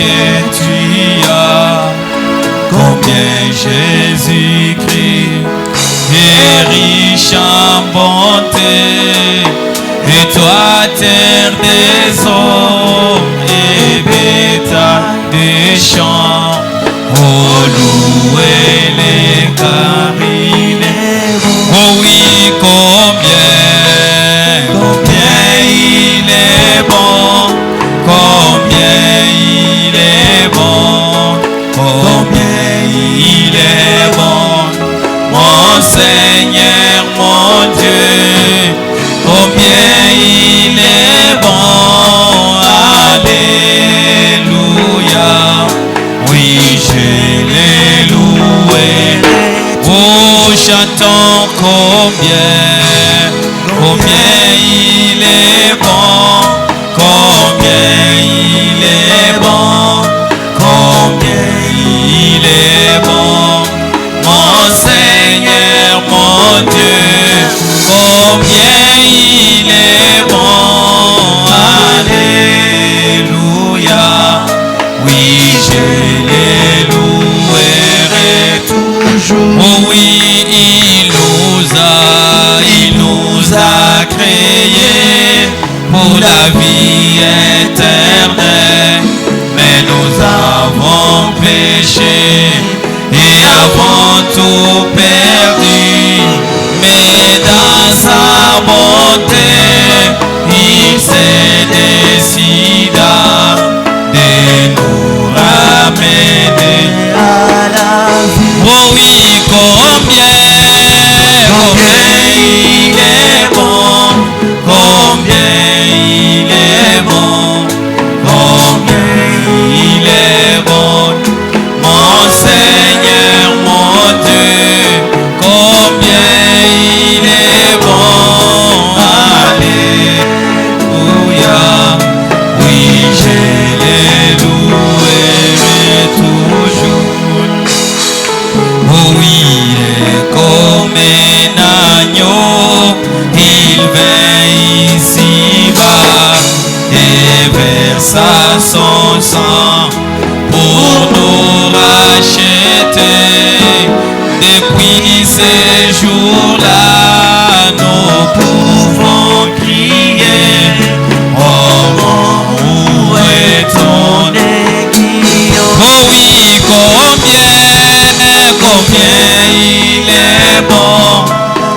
que tu as, combien Jésus-Christ est riche en bonté, et toi terre des eaux et bétail des champs, oh louez les car il est bon. Oh oui, combien il est bon, combien il est bon, combien il est bon, mon Seigneur, mon Dieu, combien il est bon, alléluia, oui je l'ai loué, oh chantons combien il est bon, combien il est bon, combien il est bon, mon Seigneur, mon Dieu, combien il est bon, alléluia, oui je les louerai toujours. Oh oui, il nous a créés pour la vie éternelle, mais nous avons péché et avons tout perdu, mais dans sa bonté, il s'est décidé de nous ramener à la vie. Oh oui, combien il est bon, combien il est bon, combien il est bon, mon Seigneur, mon Dieu, combien il est bon, alléluia, oui je l'ai loué toujours. Oh oui, il est comme un agneau, il vint ici-bas et versa son sang pour nous racheter. Depuis ces jours-là, nous pouvons crier, oh, où est ton aiguillon? Oh oui, combien il est bon,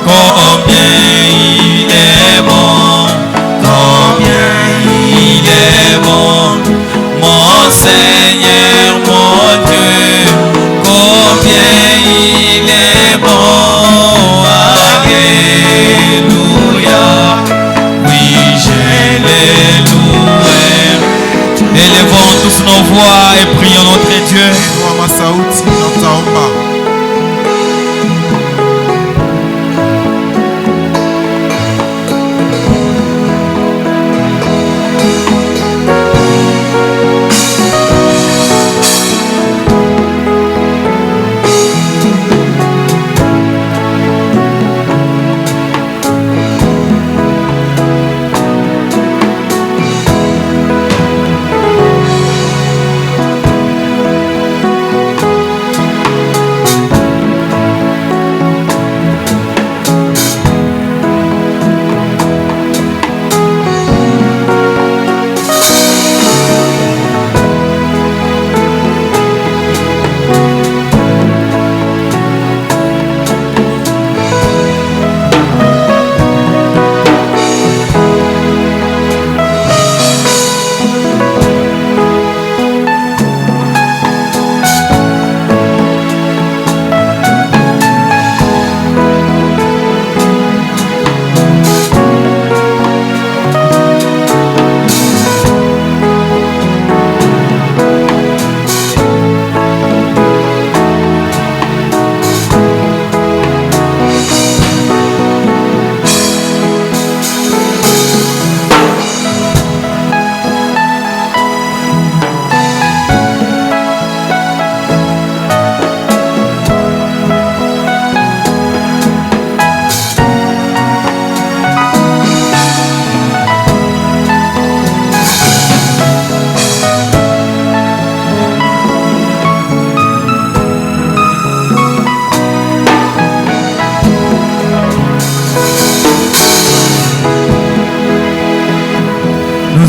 combien il est bon, combien il est bon, mon Seigneur, mon Dieu, combien il est bon, alléluia, oui je l'ai loué. Élevons tous nos voix et prions notre Dieu.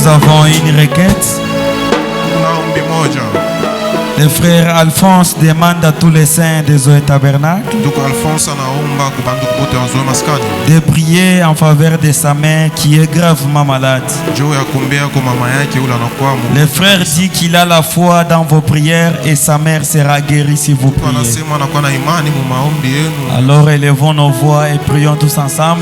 Nous avons une requête. Le frère Alphonse demande à tous les saints des Zoé Tabernacle de prier en faveur de sa mère qui est gravement malade. Le frère dit qu'il a la foi dans vos prières et sa mère sera guérie si vous priez. Alors élevons nos voix et prions tous ensemble.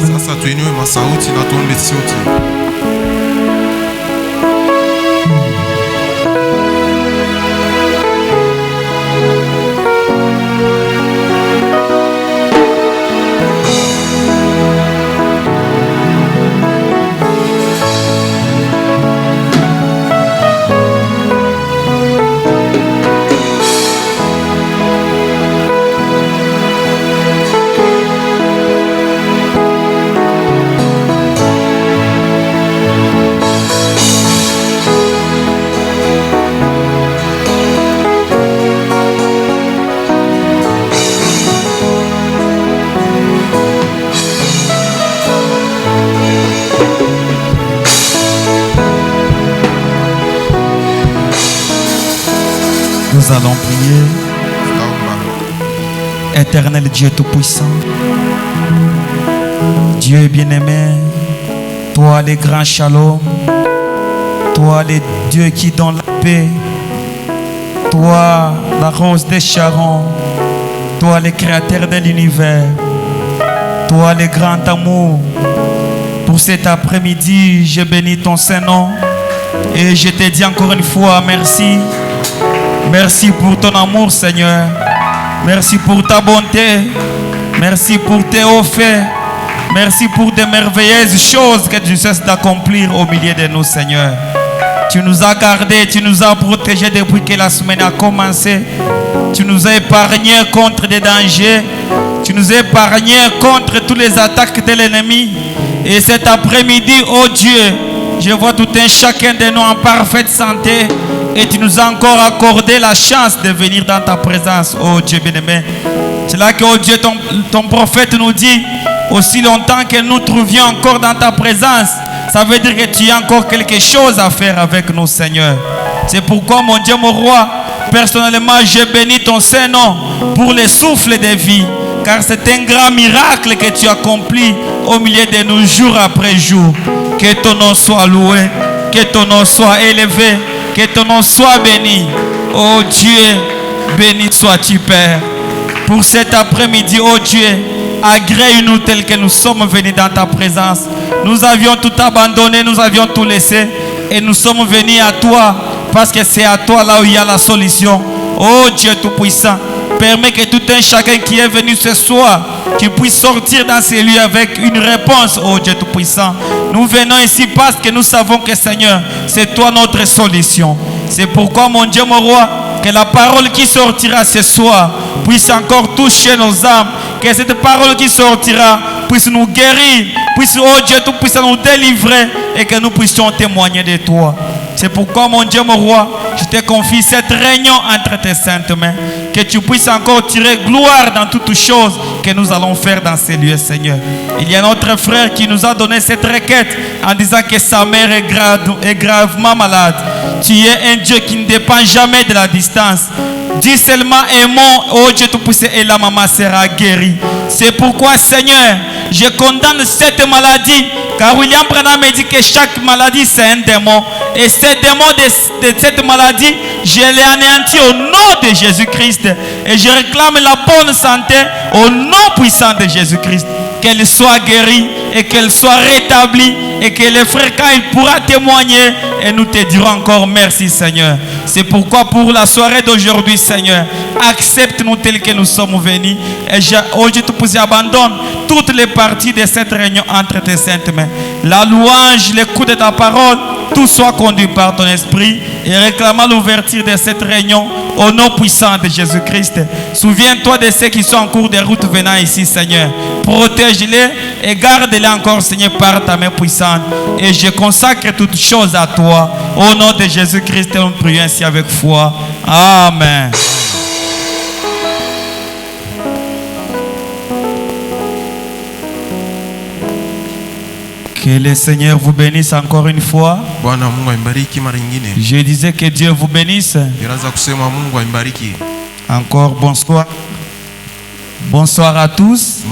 Nous allons prier. Éternel Dieu Tout-Puissant, Dieu bien-aimé, toi le grand Shalom, toi le Dieu qui donne la paix, toi la rose des Sharon, toi le créateur de l'univers, toi le grand amour. Pour cet après-midi, je bénis ton Saint-Nom et je te dis encore une fois merci. Merci pour ton amour, Seigneur. Merci pour ta bonté. Merci pour tes hauts faits. Merci pour des merveilleuses choses que tu cesses d'accomplir au milieu de nous, Seigneur. Tu nous as gardés, tu nous as protégés depuis que la semaine a commencé. Tu nous as épargnés contre des dangers. Tu nous as épargnés contre toutes les attaques de l'ennemi. Et cet après-midi, oh Dieu, je vois tout un chacun de nous en parfaite santé. Et tu nous as encore accordé la chance de venir dans ta présence, oh Dieu bien-aimé. C'est là que, oh Dieu, ton prophète nous dit, aussi longtemps que nous trouvions encore dans ta présence, ça veut dire que tu as encore quelque chose à faire avec nous, Seigneur. C'est pourquoi, mon Dieu, mon roi, personnellement, je bénis ton Saint-Nom pour le souffle de vie. Car c'est un grand miracle que tu accomplis au milieu de nous jour après jour. Que ton nom soit loué, que ton nom soit élevé. Que ton nom soit béni. Oh Dieu, béni sois-tu, Père. Pour cet après-midi, oh Dieu, agrée-nous tel que nous sommes venus dans ta présence. Nous avions tout abandonné, nous avions tout laissé. Et nous sommes venus à toi. Parce que c'est à toi là où il y a la solution. Oh Dieu Tout-Puissant, permets que tout un chacun qui est venu ce soir, qui puisse sortir dans ces lieux avec une réponse, oh Dieu Tout-Puissant. Nous venons ici parce que nous savons que, Seigneur, c'est toi notre solution. C'est pourquoi, mon Dieu, mon roi, que la parole qui sortira ce soir puisse encore toucher nos âmes. Que cette parole qui sortira puisse nous guérir, puisse, oh Dieu Tout-Puissant, nous délivrer et que nous puissions témoigner de toi. C'est pourquoi, mon Dieu, mon roi, je te confie cette réunion entre tes saintes mains. Que tu puisses encore tirer gloire dans toutes choses que nous allons faire dans ces lieux, Seigneur. Il y a notre frère qui nous a donné cette requête en disant que sa mère est gravement malade. Tu es un Dieu qui ne dépend jamais de la distance. Dis seulement un mot, oh Dieu Tout-Puissant, et la maman sera guérie. C'est pourquoi, Seigneur, je condamne cette maladie. Car William Branham me dit que chaque maladie, c'est un démon. Et ce démon de cette maladie, je l'ai anéanti au nom de Jésus-Christ. Et je réclame la bonne santé au nom puissant de Jésus-Christ. Qu'elle soit guérie et qu'elle soit rétablie. Et que les frères, quand il pourra témoigner, et nous te dirons encore merci, Seigneur. C'est pourquoi pour la soirée d'aujourd'hui, Seigneur, accepte-nous tels que nous sommes venus. Et aujourd'hui, tu abandonne toutes les parties de cette réunion entre tes saintes mains. La louange, l'écoute de ta parole, tout soit conduit par ton esprit. Et réclamant l'ouverture de cette réunion au nom puissant de Jésus-Christ. Souviens-toi de ceux qui sont en cours de route venant ici, Seigneur. Protège-les et garde-les encore, Seigneur, par ta main puissante. Et je consacre toutes choses à toi. Au nom de Jésus-Christ, nous prions ainsi avec foi. Amen. Que le Seigneur vous bénisse encore une fois. Je disais que Dieu vous bénisse. Encore bonsoir. Bonsoir à tous.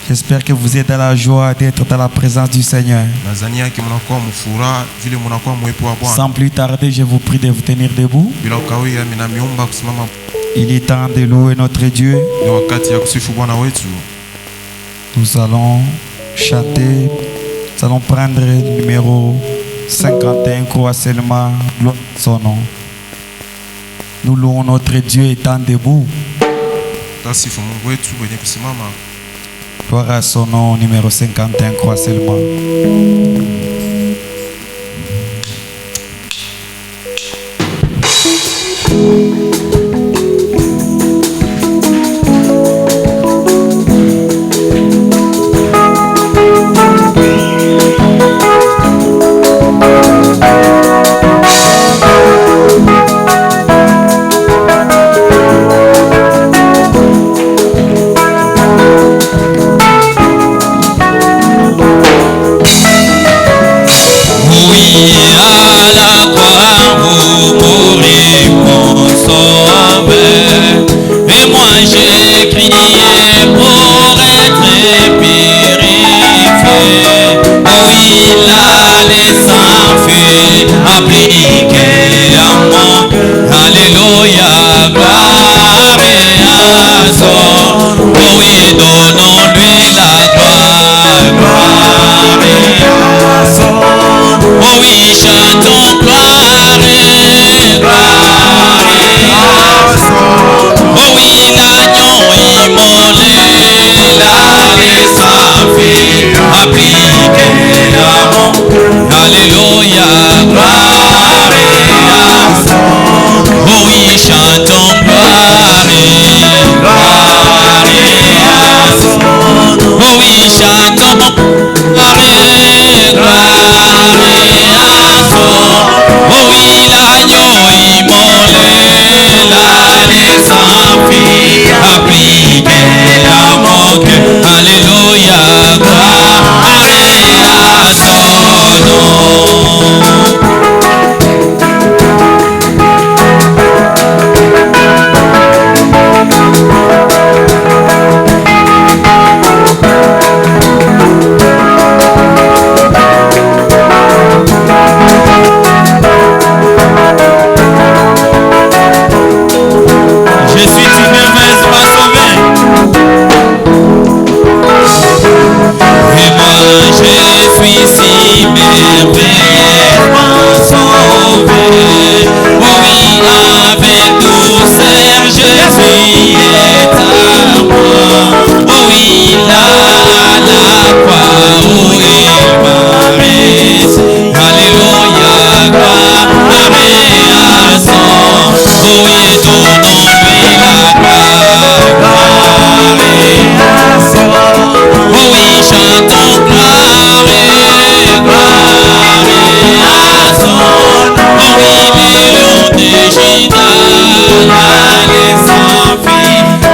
J'espère que vous êtes dans la joie d'être dans la présence du Seigneur. Sans plus tarder, je vous prie de vous tenir debout. Il est temps de louer notre Dieu. Nous allons chanter. Nous allons prendre le numéro 51, croix seulement, gloire à son nom. Nous louons notre Dieu étant debout. Gloire à son nom, numéro 51, croix seulement.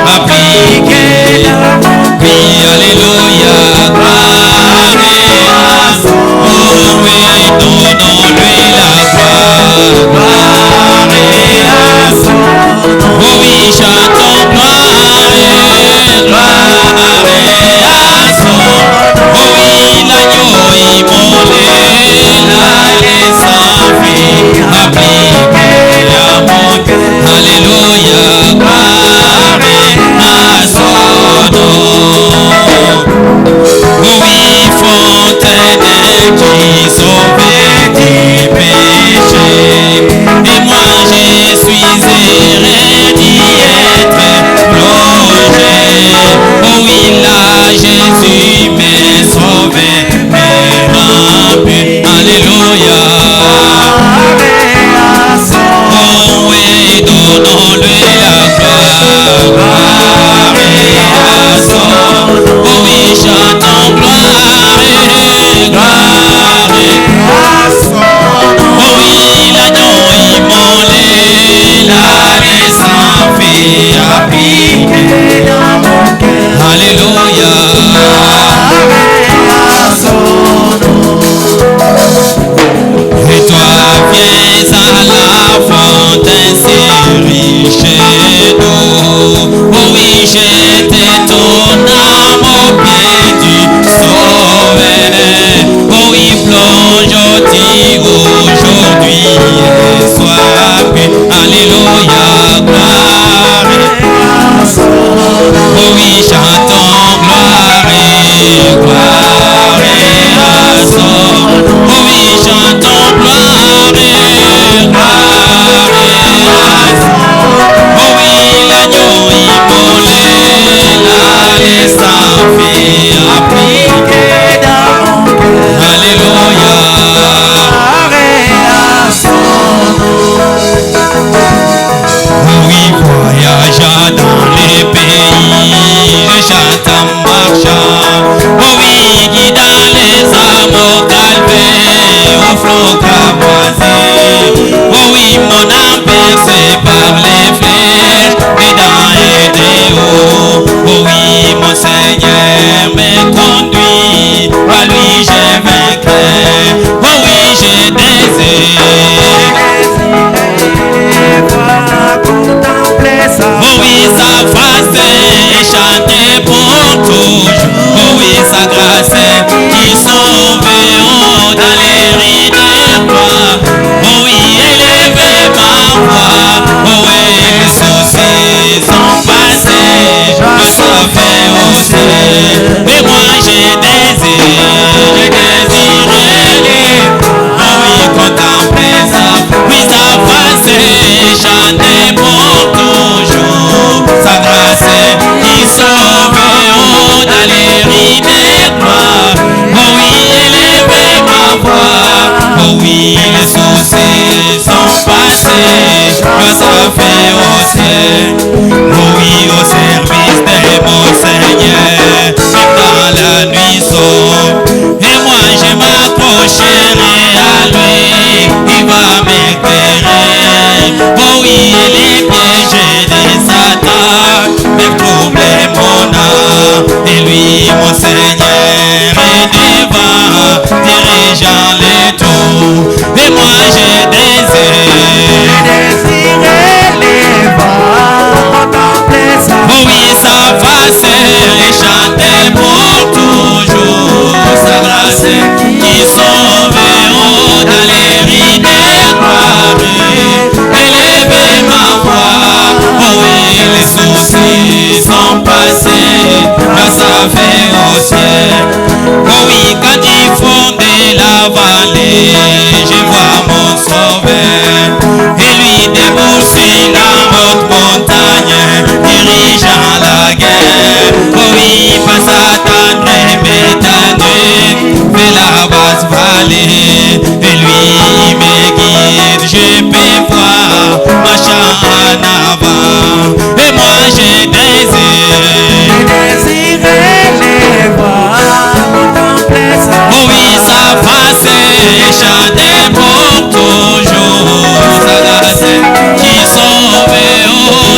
Appliqué fait appliquer dans mon cœur. Alléluia. Oui, voyageant dans les pays, je chante en marchant. Oh oui, guidant les âmes au calvaire, au flot cramoisi. Oh oui, mon âme percée par les flèches, et des hauts. Oh oui, mon Seigneur me conduit, à lui je vaincrai. Oh oui, je désire. Oh oui, sa face est chantée pour toujours. Oh oui, sa grâce qui sauve dans les rides de toi. Oh oui, élevez ma voix. Oh oui, les soucis sont passés. Je savais au ciel. Et moi j'ai désiré. Oh oui, contempler ça. Oui, sa face est chantée pour toujours. Sa grâce qui sauve dans les rides de toi. Oh oui, élevez ma voix. Oh oui, les soucis sont passés. Grâce à fait au ciel. Oh oui, au service de mon Seigneur. Même dans la nuit sombre. Et moi je m'accrocherai à lui. Il va m'éclairer. Oh oui, les pièges des Satan me troubler mon âme. Et lui, mon Seigneur, est devant, dirigeant les tours. Et moi je désire les vents, contempler ça. Oh oui, sa face est chantée pour toujours. Sa grâce qui sauve dans les rides noires. Élevez ma voix. Oh oui, les soucis sont passés. Grâce à fait au ciel. Oh oui, quand il fondait la vallée, je vois mon sauveur. Et lui déboursé la haute montagne, dirigeant la guerre. Oh oui, pas s'attendre m'étonner, fait la basse vallée. Et lui me guide, je peux voir, marchant en avant. Et moi j'ai désiré les voir, contempler ça. Oh oui, sa face est chantée pour toujours. Sa grâce qui sauve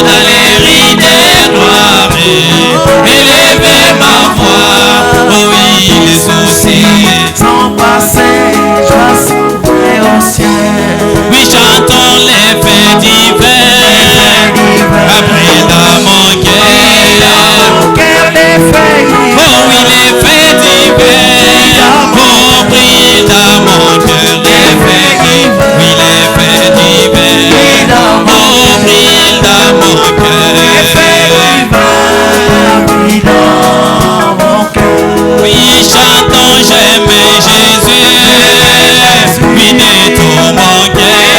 dans les rides noires. Élevez ma voix. Oh oui, les soucis sont passés. J'ascendrai au ciel. Oui, chantons les faits divers. Après dans mon cœur les faits. Oh oui, les faits divers. Oh, brille dans mon cœur les faits divers. Oui, les faits divers. Oh, brille dans mon cœur. Les faits divers. Brille dans mon cœur. Oui, chantons, j'aime Jésus. Oui, de tout mon cœur.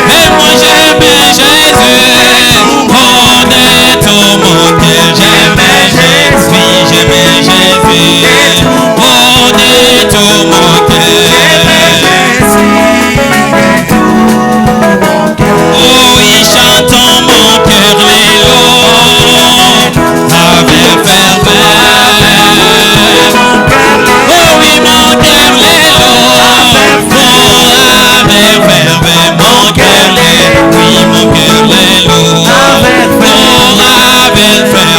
Et moi j'aime Jésus. Oh, de tout mon cœur, j'aime Jésus. Oui, j'aime Jésus. Oh, de tout mon cœur. Oh oui, chantons mon cœur les loups avec ferveur. Oh oui, mon cœur les loups. Oh, avec ferveur, mon cœur les. Oui, mon cœur les loups. Oh, avec ferveur.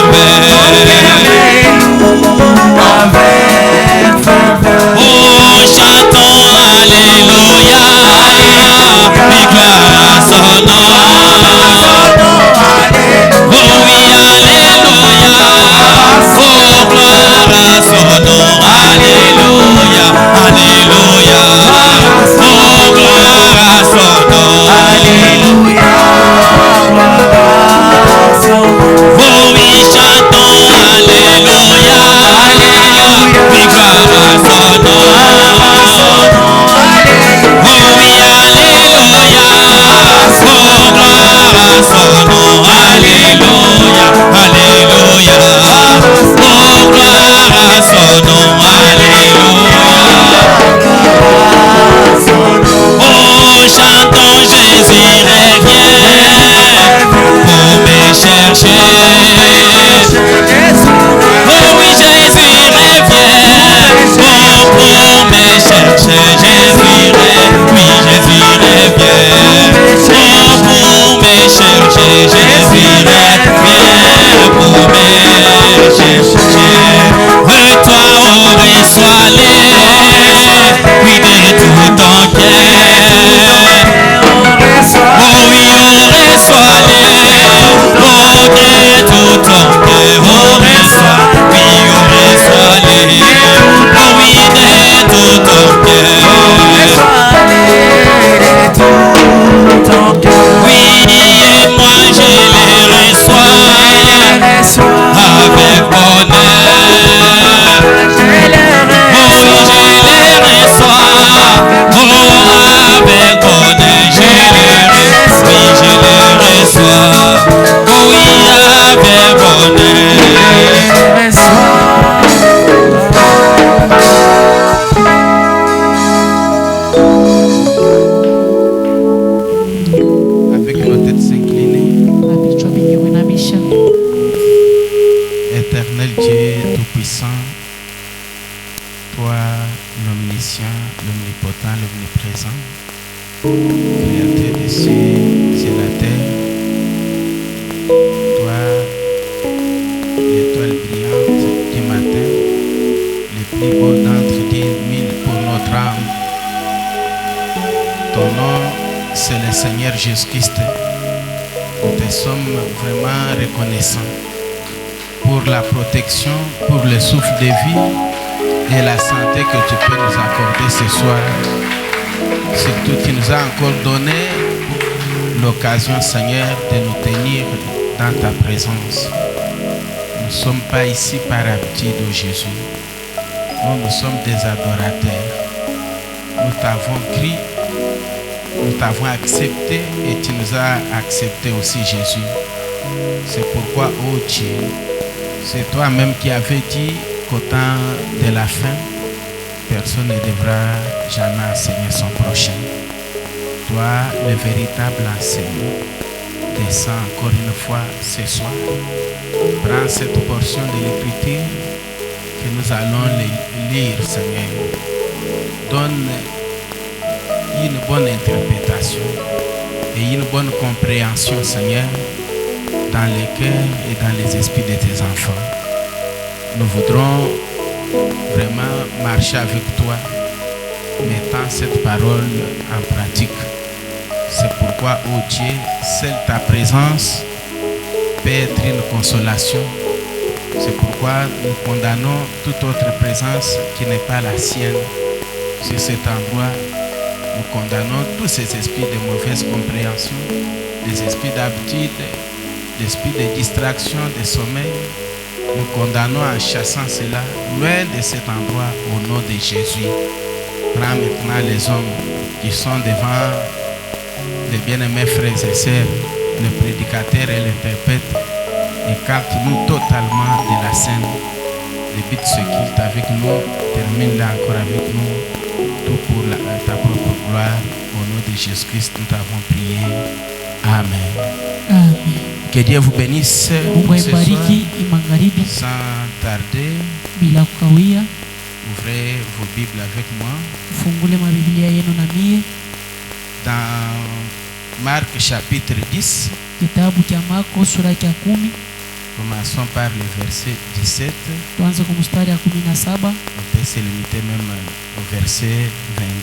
Oh, gloire à son nom. Alléluia. Oh, chantons Jésus revient pour me chercher. Oh oui, Jésus revient pour me chercher. Jésus revient, oui, Jésus revient pour me chercher. Jésus revient pour me chercher. Toi, oh, reçois-les, oui, de tout ton cœur. Oh oui, oh, reçois-les, oh, de tout ton cœur. Oh, reçois, oui, oh, reçois-les, oh oui, de tout ton cœur. Oui, et moi je les reçois avec bonheur. Oh, je les reçois, oh, avec bonheur. Je les reçois, oh oui, avec bonheur. Avec nos têtes inclinées, éternel Dieu Tout-Puissant, toi l'omniscient, l'omnipotent, l'omniprésent, créateur des cieux et la terre, toi l'étoile brillante du matin, le plus beau d'entre 10 000 pour notre âme. Ton nom, c'est le Seigneur Jésus-Christ. Nous te sommes vraiment reconnaissants pour la protection, pour le souffle de vie et la santé que tu peux nous accorder ce soir. Surtout, tu nous as encore donné l'occasion, Seigneur, de nous tenir dans ta présence. Nous ne sommes pas ici par habitude, oh Jésus. Nous sommes des adorateurs. Nous t'avons cru, nous t'avons accepté et tu nous as accepté aussi, Jésus. C'est pourquoi, oh Dieu, c'est toi-même qui avais dit qu'au temps de la fin, personne ne devra jamais enseigner son prochain. Toi, le véritable enseignant, descends encore une fois ce soir. Prends cette portion de l'Écriture que nous allons lire, Seigneur. Donne une bonne interprétation et une bonne compréhension, Seigneur, dans les cœurs et dans les esprits de tes enfants. Nous voudrons vraiment marcher avec toi, mettant cette parole en pratique. C'est pourquoi, oh Dieu, seule ta présence peut être une consolation. C'est pourquoi nous condamnons toute autre présence qui n'est pas la sienne. Sur cet endroit, nous condamnons tous ces esprits de mauvaise compréhension, des esprits d'habitude, des esprits de distraction, de sommeil. Nous condamnons en chassant cela loin de cet endroit au nom de Jésus. Prends maintenant les hommes qui sont devant les bien-aimés frères et sœurs, le prédicateur et l'interprète. Écarte-nous totalement de la scène. Débite ce qu'il est avec nous, termine-la encore avec nous, tout pour ta propre gloire. Au nom de Jésus-Christ, nous t'avons prié. Amen. Amen. Que Dieu vous bénisse. Mungu Ce soir, aibariki magharibi sans tarder, bila kukawia. ouvrez vos Bibles avec moi Fungule mabiblia yenu na mie dans Marc chapitre 10. kitabu cha Marko sura ya 10. Commençons par le verset 17. Tuanze kwa mstari ya 17. On peut se limiter même au verset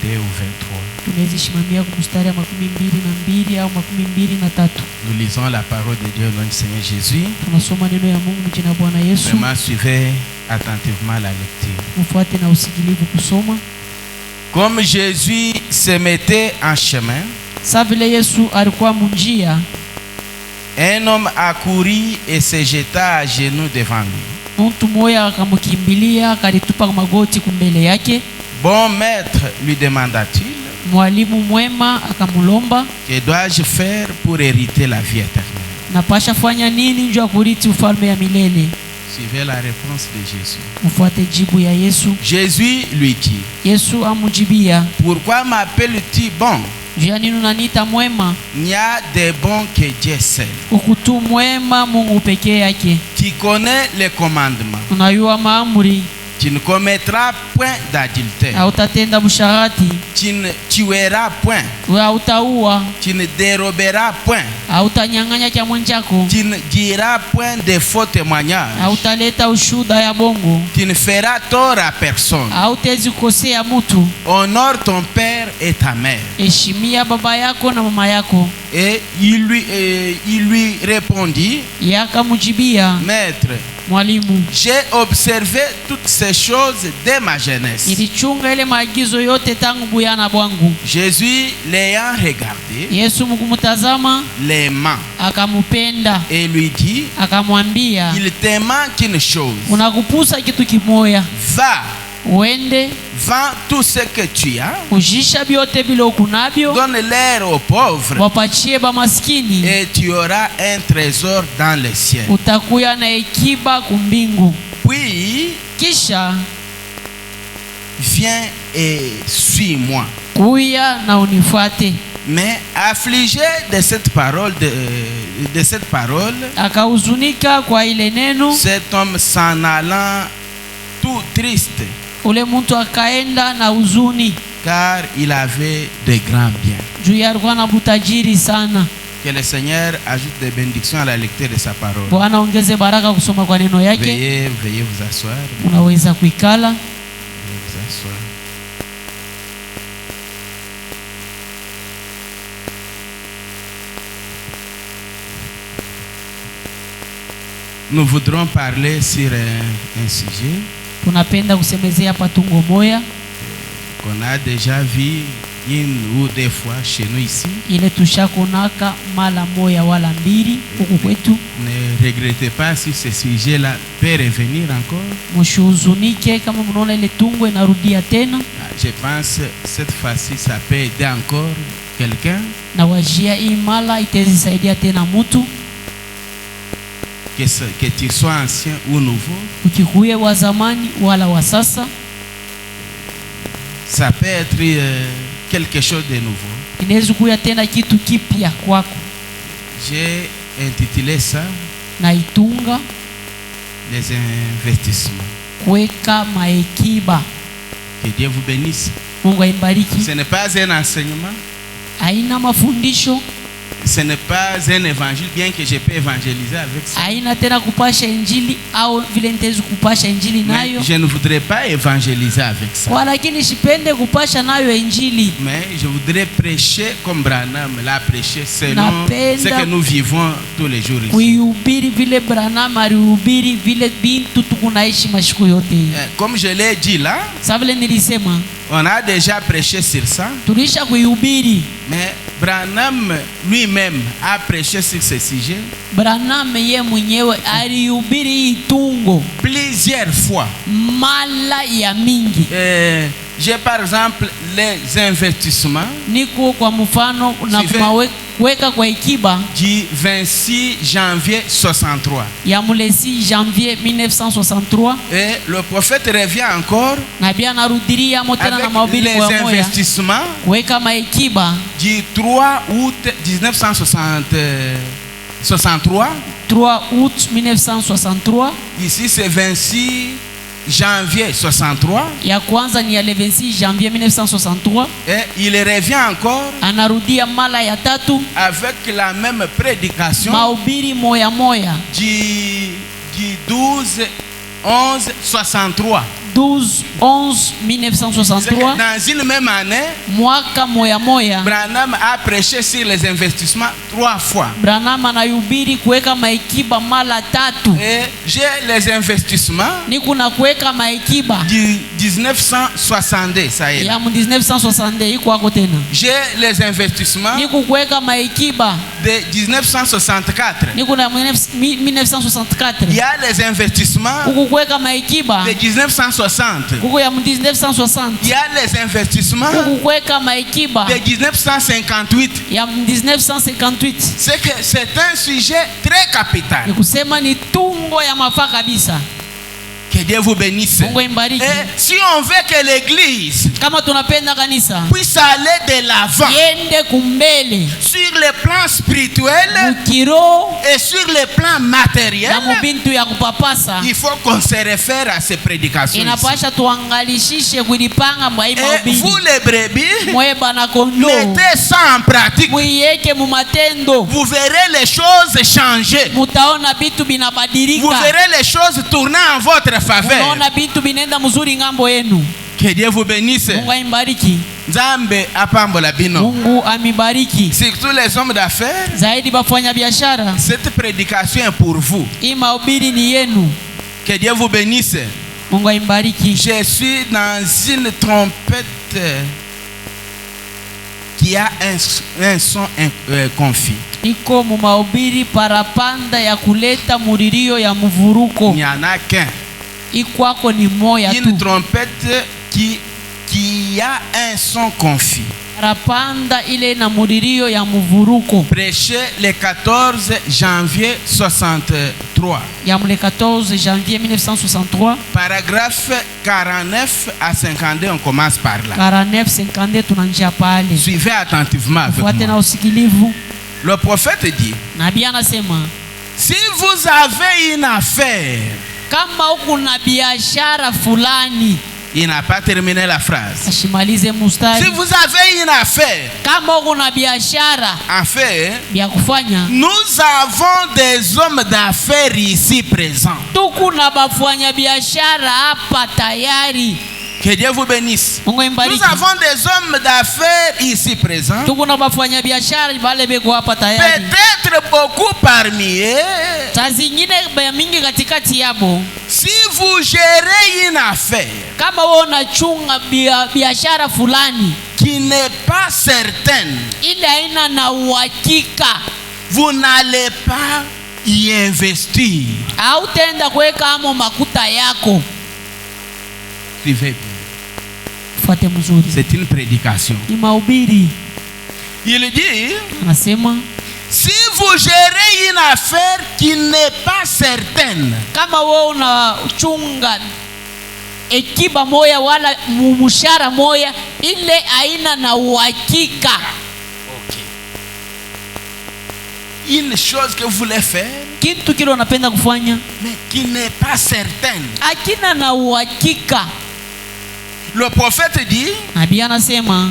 22 ou 23. Tunaweza shimamia kwa mstari ya 22 au 23. Nous lisons la parole de Dieu au nom du Seigneur Jésus. Tunasoma neno ya Mungu jina Bwana Yesu. Vraiment, suivez attentivement la lecture. Mfuate na usikilivu kusoma. Comme Jésus se mettait en chemin, Sa vile Yesu alikuwa munjia, un homme accourut et se jeta à genoux devant lui. mtu mmoja akamkimbilia akalitupa magoti kumbele yake. Bon maître, lui demanda-t-il, Mwalimu mwema akamulomba, que dois-je faire pour hériter la vie éternelle? napasha fanya nini njoo ya kurithi ufalme ya milele? Suivez la réponse de Jésus. Mfuate jibu ya Yesu. Jésus lui dit, Yesu amujibia, pourquoi m'appelles-tu bon? juu ya nini unaniita mwema? Il n'y a de bons que Dieu seul. Ukutu mwema Mungu pekee yake. Tu connais les commandements. Unayua maamuri. Tu ne commettras point d'adultère. Hautatenda busharati. Tu ne tueras point. Hautaua. Tu ne déroberas point. Hautanyang'anya cha mwenzako. Tu ne diras point de faux témoignages. Hautaleta ushuda ya bongo. Tu ne feras tort à personne. Hautezi kukosea mtu. Honore ton père et ta mère. Heshimia baba yako na mama yako. Et il lui répondit, Yakamujibia, Maître, mwalimu, j'ai observé toutes ces choses dès ma jeunesse. nilichunga ile maagizo yote tangu buyana bwangu. Jésus l'ayant regardé, Yesu mkumtazama, l'aimant, akamupenda, et lui dit, akamwambia, il te manque une chose. unakupusa kitu kimoya. Va, Uende vends tout ce que tu as, ujisha byote vile ukunavyo, donne-leur aux pauvres, wapachie ba maskini, et tu auras un trésor dans le ciel. utakuya na ekiba kumbingu. Puis, Kisha viens et suis-moi. kuya na unifuate. Mais affligé de cette parole, Akahuzunika kwa ile neno, cet homme s'en allant tout triste, ule mtu akaenda na huzuni, car il avait de grands biens. juu alikuwa na butajiri sana. Que le Seigneur ajoute des bénédictions à la lecture de sa parole. Bwana ongeze baraka kusoma kwa neno yake. Veuillez vous asseoir. Unaweza kuikala. Veuillez vous asseoir. Nous voudrons parler sur un sujet Tunapenda kusemezea patungo moya qu'on a déjà vu une ou deux fois chez nous ici. ile tushakonaka mala moya wala mbili huku kwetu. Ne regrettez pas si ce sujet-là peut revenir encore. Msihuzunike kama mnaona ile tungo inarudia tena. Je pense cette fois-ci ça peut aider encore quelqu'un. Na wajia hii mala itazisaidia tena mtu, Que tu sois ancien ou nouveau. ukikuye wa zamani wala wa sasa. Ça peut être quelque chose de nouveau. Inaweza kuya tena kitu kipya kwako. J'ai intitulé ça Na itunga les investissements. kuweka maekiba. Que Dieu vous bénisse. Mungu aibariki. Ce n'est pas un enseignement. Haina mafundisho, Ce n'est pas un évangile, bien que je peux évangéliser avec ça. haina tena kupasha injili au vile nitezi kupasha injili Mais nayo. je ne voudrais pas évangéliser avec ça. Walakini sipende kupasha nayo injili. Mais je voudrais prêcher comme Branham l'a prêché selon Napenda ce que nous vivons tous les jours ici. kuihubiri vile Branham alihubiri vile bintu tukunaishi mashiku yote hii. Comme je l'ai dit là, Sa vile nilisema on a déjà prêché sur ça. tulisha kuihubiri. Mais Branham lui-même a prêché sur ce sujet Branham ye mwenyewe alihubiri hii tungo plusieurs fois. mala ya mingi. J'ai par exemple les investissements Niko kwa mfano na kuweka kwa ikiba du 26 janvier 63. ya mulesi janvier 1963, Et le prophète revient encore na bia narudiria motena na avec mahubiri les moya moya investissements kuweka maikiba du 3 août 1963. 3 août 1963. Ici c'est 26 janvier 63. Ya kwanza ni ya le 26 janvier 1963. Et il revient encore Anarudia mala ya tatu avec la même prédication mahubiri moya moya du 12 11 63. 12 11 1963. Dans une même année, Mwaka moya moya Branham a prêché sur les investissements 3 fois. Branham anayubiri kuweka maikiba mala tatu. Et j'ai les investissements Ni kuna kuweka maikiba du 1962, ça y est. ya 1962 iko wako tena. J'ai les investissements Ni kuweka maikiba de 1964. ni kuna 1964. Il y a les investissements Kuku kuweka maikiba de 1960. kuku ya 1960. Il y a les investissements Kuku kuweka maikiba de 1958. ya 1958. C'est un sujet très capital. Ni kusema ni tungo fungo ya mafaa kabisa. Que Dieu vous bénisse. Mungu imbariki. Et si on veut que l'église Kama tunapenda kanisa puisse aller de l'avant yende kumbele sur le plan spirituel mukiro et sur le plan matériel, na mubintu ya kupapasa, il faut qu'on se réfère à ces prédications. inapasha tuangalishishe kulipanga mwa Et imabili. vous les brebis, Mwe bana kondo mettez ça en pratique. muyeke mu matendo, Vous verrez les choses changer. mutaona bitu Vous binabadilika. verrez les choses tourner en votre faveur. Unaona bitu binenda mzuri ngambo yenu. Que Dieu vous bénisse. Mungu imbariki. Nzambe apambola bino. Mungu amibariki. Surtout les hommes d'affaires. Zaidi bafanya biashara. Cette prédication est pour vous. Hii mahubiri ni yenu. Que Dieu vous bénisse. Mungu imbariki. Je suis dans une trompette qui a un son confus. Iko mu mahubiri parapanda ya kuleta muririo ya mvuruko. Il n'y en a qu'un. Ikwako ni moya tu. Une trompette qui a un son confus. Parapanda ile na muririo ya mvuruko. Prêché le 14 janvier 63. Ya le 14 janvier 1963. Paragraphe 49 à 52, on commence par là. 49-52 tunanjia pale. Suivez attentivement avec Fuate na moi. usikilivu. Le prophète dit, Nabii anasema si vous avez une affaire, kama uko na biashara fulani, il n'a pas terminé la phrase. ashimalize mustari. Si vous avez une affaire Kama uko na biashara à faire, bya kufanya, nous avons des hommes d'affaires ici présents. tuko na bafanya biashara hapa tayari. Que Dieu vous bénisse. Mungu imbariki. Nous avons des hommes d'affaires ici présents. Tuko na bafanya biashara bale beko hapa tayari. Peut-être beaucoup parmi eux. Saa zingine baya mingi katikati yabo. Si vous gérez une affaire Kama wewe unachunga biashara fulani qui n'est pas certaine, ile haina na uhakika, vous n'allez pas y investir. hautaenda kuweka amo makuta yako. Suivez. Fuate mzuri. C'est une prédication. Ni mahubiri. Il dit, Anasema si vous gérez une affaire qui n'est pas certaine, kama wewe unachunga ekiba moya wala mumushara moya ile aina na uhakika, une chose que vous voulez faire, kitu kile unapenda kufanya mais qui n'est pas certaine. akina na uhakika, Le prophète dit, nabii anasema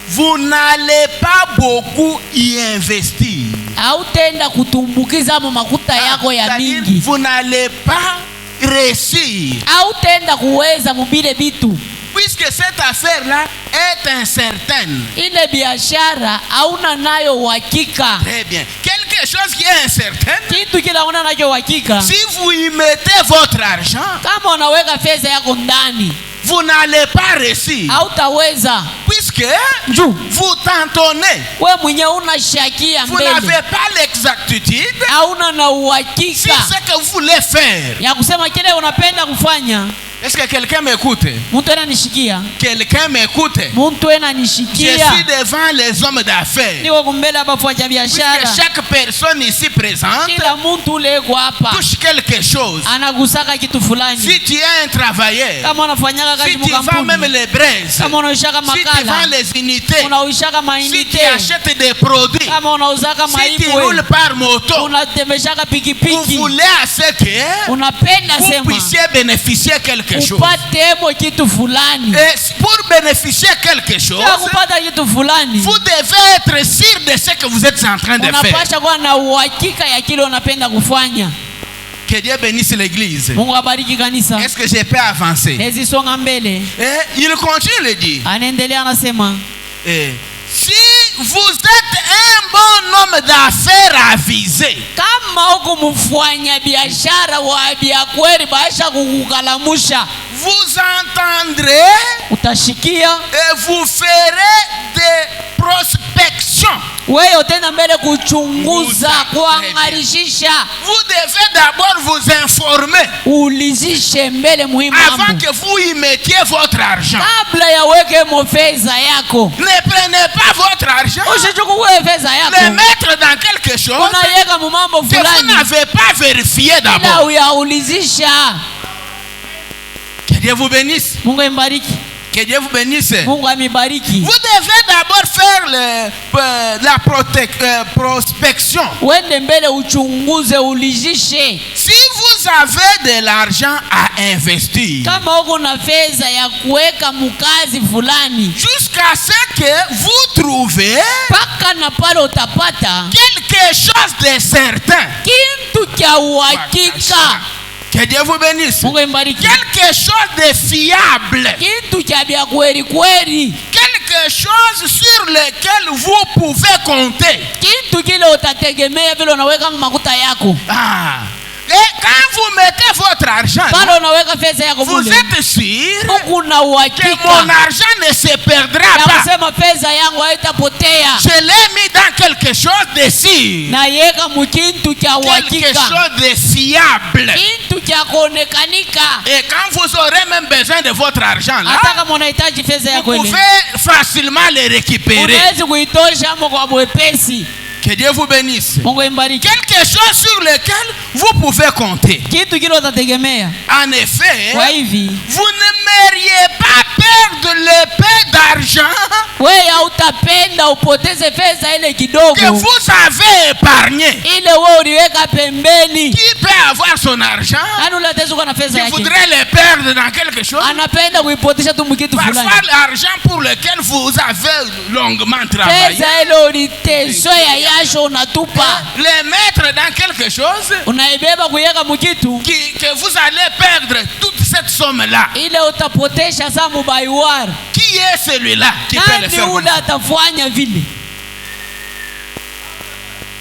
vous n'allez pas beaucoup y investir. hautaenda kutumbukiza mo makuta yako ya C'est-à-dire, mingi, vous n'allez pas réussir. hautaenda kuweza mubile bitu. Puisque cette affaire-là est incertaine. Ile biashara hauna nayo uhakika. Très bien. Quelque chose qui est incertaine, Kitu kila una nacho uhakika, si vous y mettez votre argent, kama unaweka fedha yako ndani vous n'allez pas réussir. hautaweza. Puisque Njoo vous tentonnez. we mwenye unashakia Vous mbele, n'avez pas l'exactitude hauna na sur uhakika ce que vous voulez faire. ya kusema kile unapenda kufanya. Est-ce que quelqu'un m'écoute? Mtu ananishikia, Quelqu'un m'écoute? mtu Je ananishikia. suis devant les hommes d'affaires. Niko kumbele hapa fanya Puisque biashara, chaque personne ici présente kila mtu ule iko hapa touche quelque chose. anagusaka kitu Si fulani. tu es un travailleur, Kama unafanyaka si kazi tu vends même mkampuni, les braises, kama unaishaka si tu vends makala, les unités, unauishaka si tu mainite, achètes des produits, kama unauzaka si tu roules maibwe, par moto, unatembeshaka vous pikipiki, voulez à ce que unapenda vous sema puissiez bénéficier quelque chose. upate emo kitu fulani. Et pour bénéficier quelque chose, Kwa kupata kitu fulani vous devez être sûr de ce que vous êtes en train de faire. unapasha kuwa na uhakika ya kile unapenda kufanya. Que Dieu bénisse l'église. Mungu abariki kanisa. Est-ce que je peux avancer? Hezi songa mbele. Et il continue de dire, Anaendelea anasema si vous êtes un bon homme d'affaires avisé, kama uko mfanya biashara wa bia kweli baisha kukukalamusha, vous entendrez utashikia et vous ferez des prospections prospection. wewe utenda mbele kuchunguza, kuangarishisha. Vous devez d'abord vous informer Ulizishe mbele muhimu avant que vous y mettiez votre argent. kabla ya weke mofeza yako. Ne prenez pas votre argent, Usichukue fedha le yako mettre dans quelque chose unaiweka mumambo que vous fulani n'avez pas vérifié ila d'abord. uyaulizisha. Que Dieu vous bénisse. Mungu ambariki. Que Dieu vous bénisse. Mungu amibariki. Vous devez d'abord faire la prospection. Wende mbele uchunguze, ulizishe. Si vous avez de l'argent à investir, Kama uko na fedha ya kuweka mukazi fulani, jusqu'à ce que vous trouvez paka na pale utapata quelque chose de certain. kitu cha uhakika. Que Dieu vous bénisse. Mungu ambariki. Quelque chose de fiable. Kitu cha bia kweli kweli. Quelque chose sur lequel vous pouvez compter. Kitu kile utategemea vile unaweka makuta yako. Ah. Et quand vous mettez votre argent, Pale unaweka fedha yako vous mule, êtes sûr kuna que uhakika mon argent ne se perdra ya pas. kusema fedha yangu haitapotea. Je l'ai mis dans quelque chose de sûr. Na yeka mukintu cha Quelque uhakika, chose de fiable. kintu cha kuonekanika. Et quand vous aurez même besoin de votre argent là, Hata kama unahitaji fedha vous yako ile, pouvez facilement le récupérer. unaweza kuitosha hapo kwa mwepesi. Que Dieu vous bénisse. Mungu ambariki. Quelque chose sur lequel vous pouvez compter. Kitu kile utategemea. En effet, Kwa hivi vous n'aimeriez pas perdre l'épée d'argent wewe hautapenda upoteze fedha ile que kidogo vous avez épargné. ile wewe uliweka pembeni. Qui peut avoir son argent Nani unateza kuwa na fedha qui yake voudrait le perdre dans quelque chose? anapenda kuipotesha tu mkitu Parfois, fulani. l'argent pour lequel vous avez longuement travaillé, Fedha ile ulitesoya yasho unatupa, les mettre dans quelque chose unaibeba kuiweka mkitu que vous allez perdre toute cette somme-là. ile utapotesha saa mubaiwara. Qui est celui-là qui peut le Nani faire? ule atafanya vile?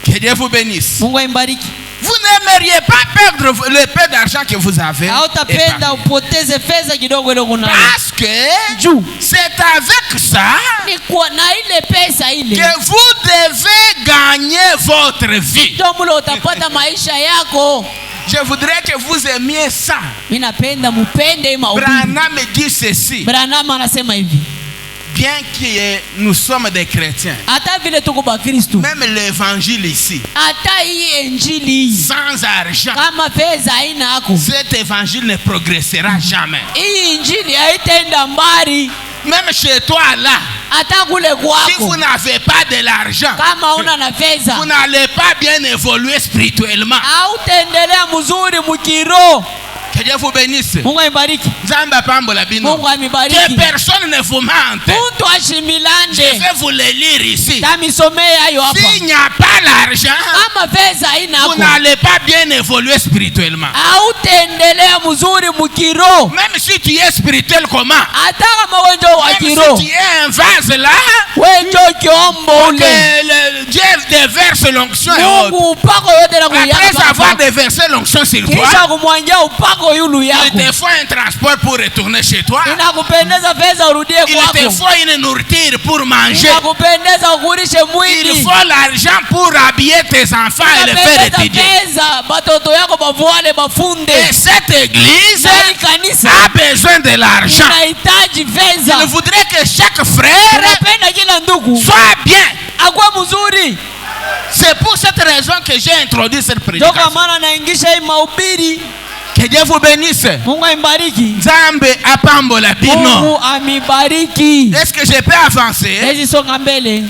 Que Dieu vous bénisse. Mungu ambariki. Vous n'aimeriez pas perdre l'épée d'argent que vous avez Hautapenda épargné. upoteze fedha kidogo ile kuna Parce que juu c'est avec ça ni kwa na ile pesa ile que vous devez gagner votre vie. ndio mule utapata maisha yako. Je voudrais que vous aimiez ça. Mimi napenda mupende hii mahubiri. Branham me dit ceci. Branham anasema hivi, Bien que nous sommes des chrétiens, hata vile tuko Bakristo, même l'évangile ici, hata hii injili hii sans argent, kama fedha haina yako, cet évangile ne progressera jamais. hii injili haitaenda mbali. Même chez toi là, Hata kule si vous kwako n'avez pas de l'argent, kama una na vous fedha n'allez pas bien évoluer spirituellement. hautaendelea mzuri mkiroho. Que Dieu vous bénisse. Mungu aibariki. Zamba pambola bino. Mungu Que amibariki. personne ne vous mente. Mtu Je ashimilande. vais vous le lire ici. Tamisomea hayo hapa. S'il n'y a pas l'argent, Kama fedha haina vous yako, n'allez pas bien évoluer spirituellement. hautaendelea mzuri mkiroho. Même si tu es spirituel comment? Hata kama wewe ndio wa Même kiroho, si tu es un vase là, wewe ndio kiombo que ule. le Dieu déverse l'onction et autres. Mungu upako yote na Après avoir kuyapa. déversé l'onction sur Kisha toi, kumwangia upako yulu il yako. te faut un transport pour retourner chez toi. Inakupendeza fedha urudie Il te kwako. faut une nourriture pour manger. Inakupendeza ukulishe Il mwili. faut l'argent pour habiller tes enfants et les faire Inapendeza étudier. pesa batoto yako bavuale Et bafunde. cette église Na hii kanisa a besoin de l'argent. inahitaji Il fedha. voudrait que chaque frère Napenda kila ndugu soit bien. akuwe mzuri. C'est pour cette raison que j'ai introduit cette Ndio prédication. maana naingisha hii mahubiri. Que Dieu vous bénisse. Mungu ambariki. Zambe apambola bino. Mungu amibariki. Est-ce que je peux avancer? Hizi songa mbele.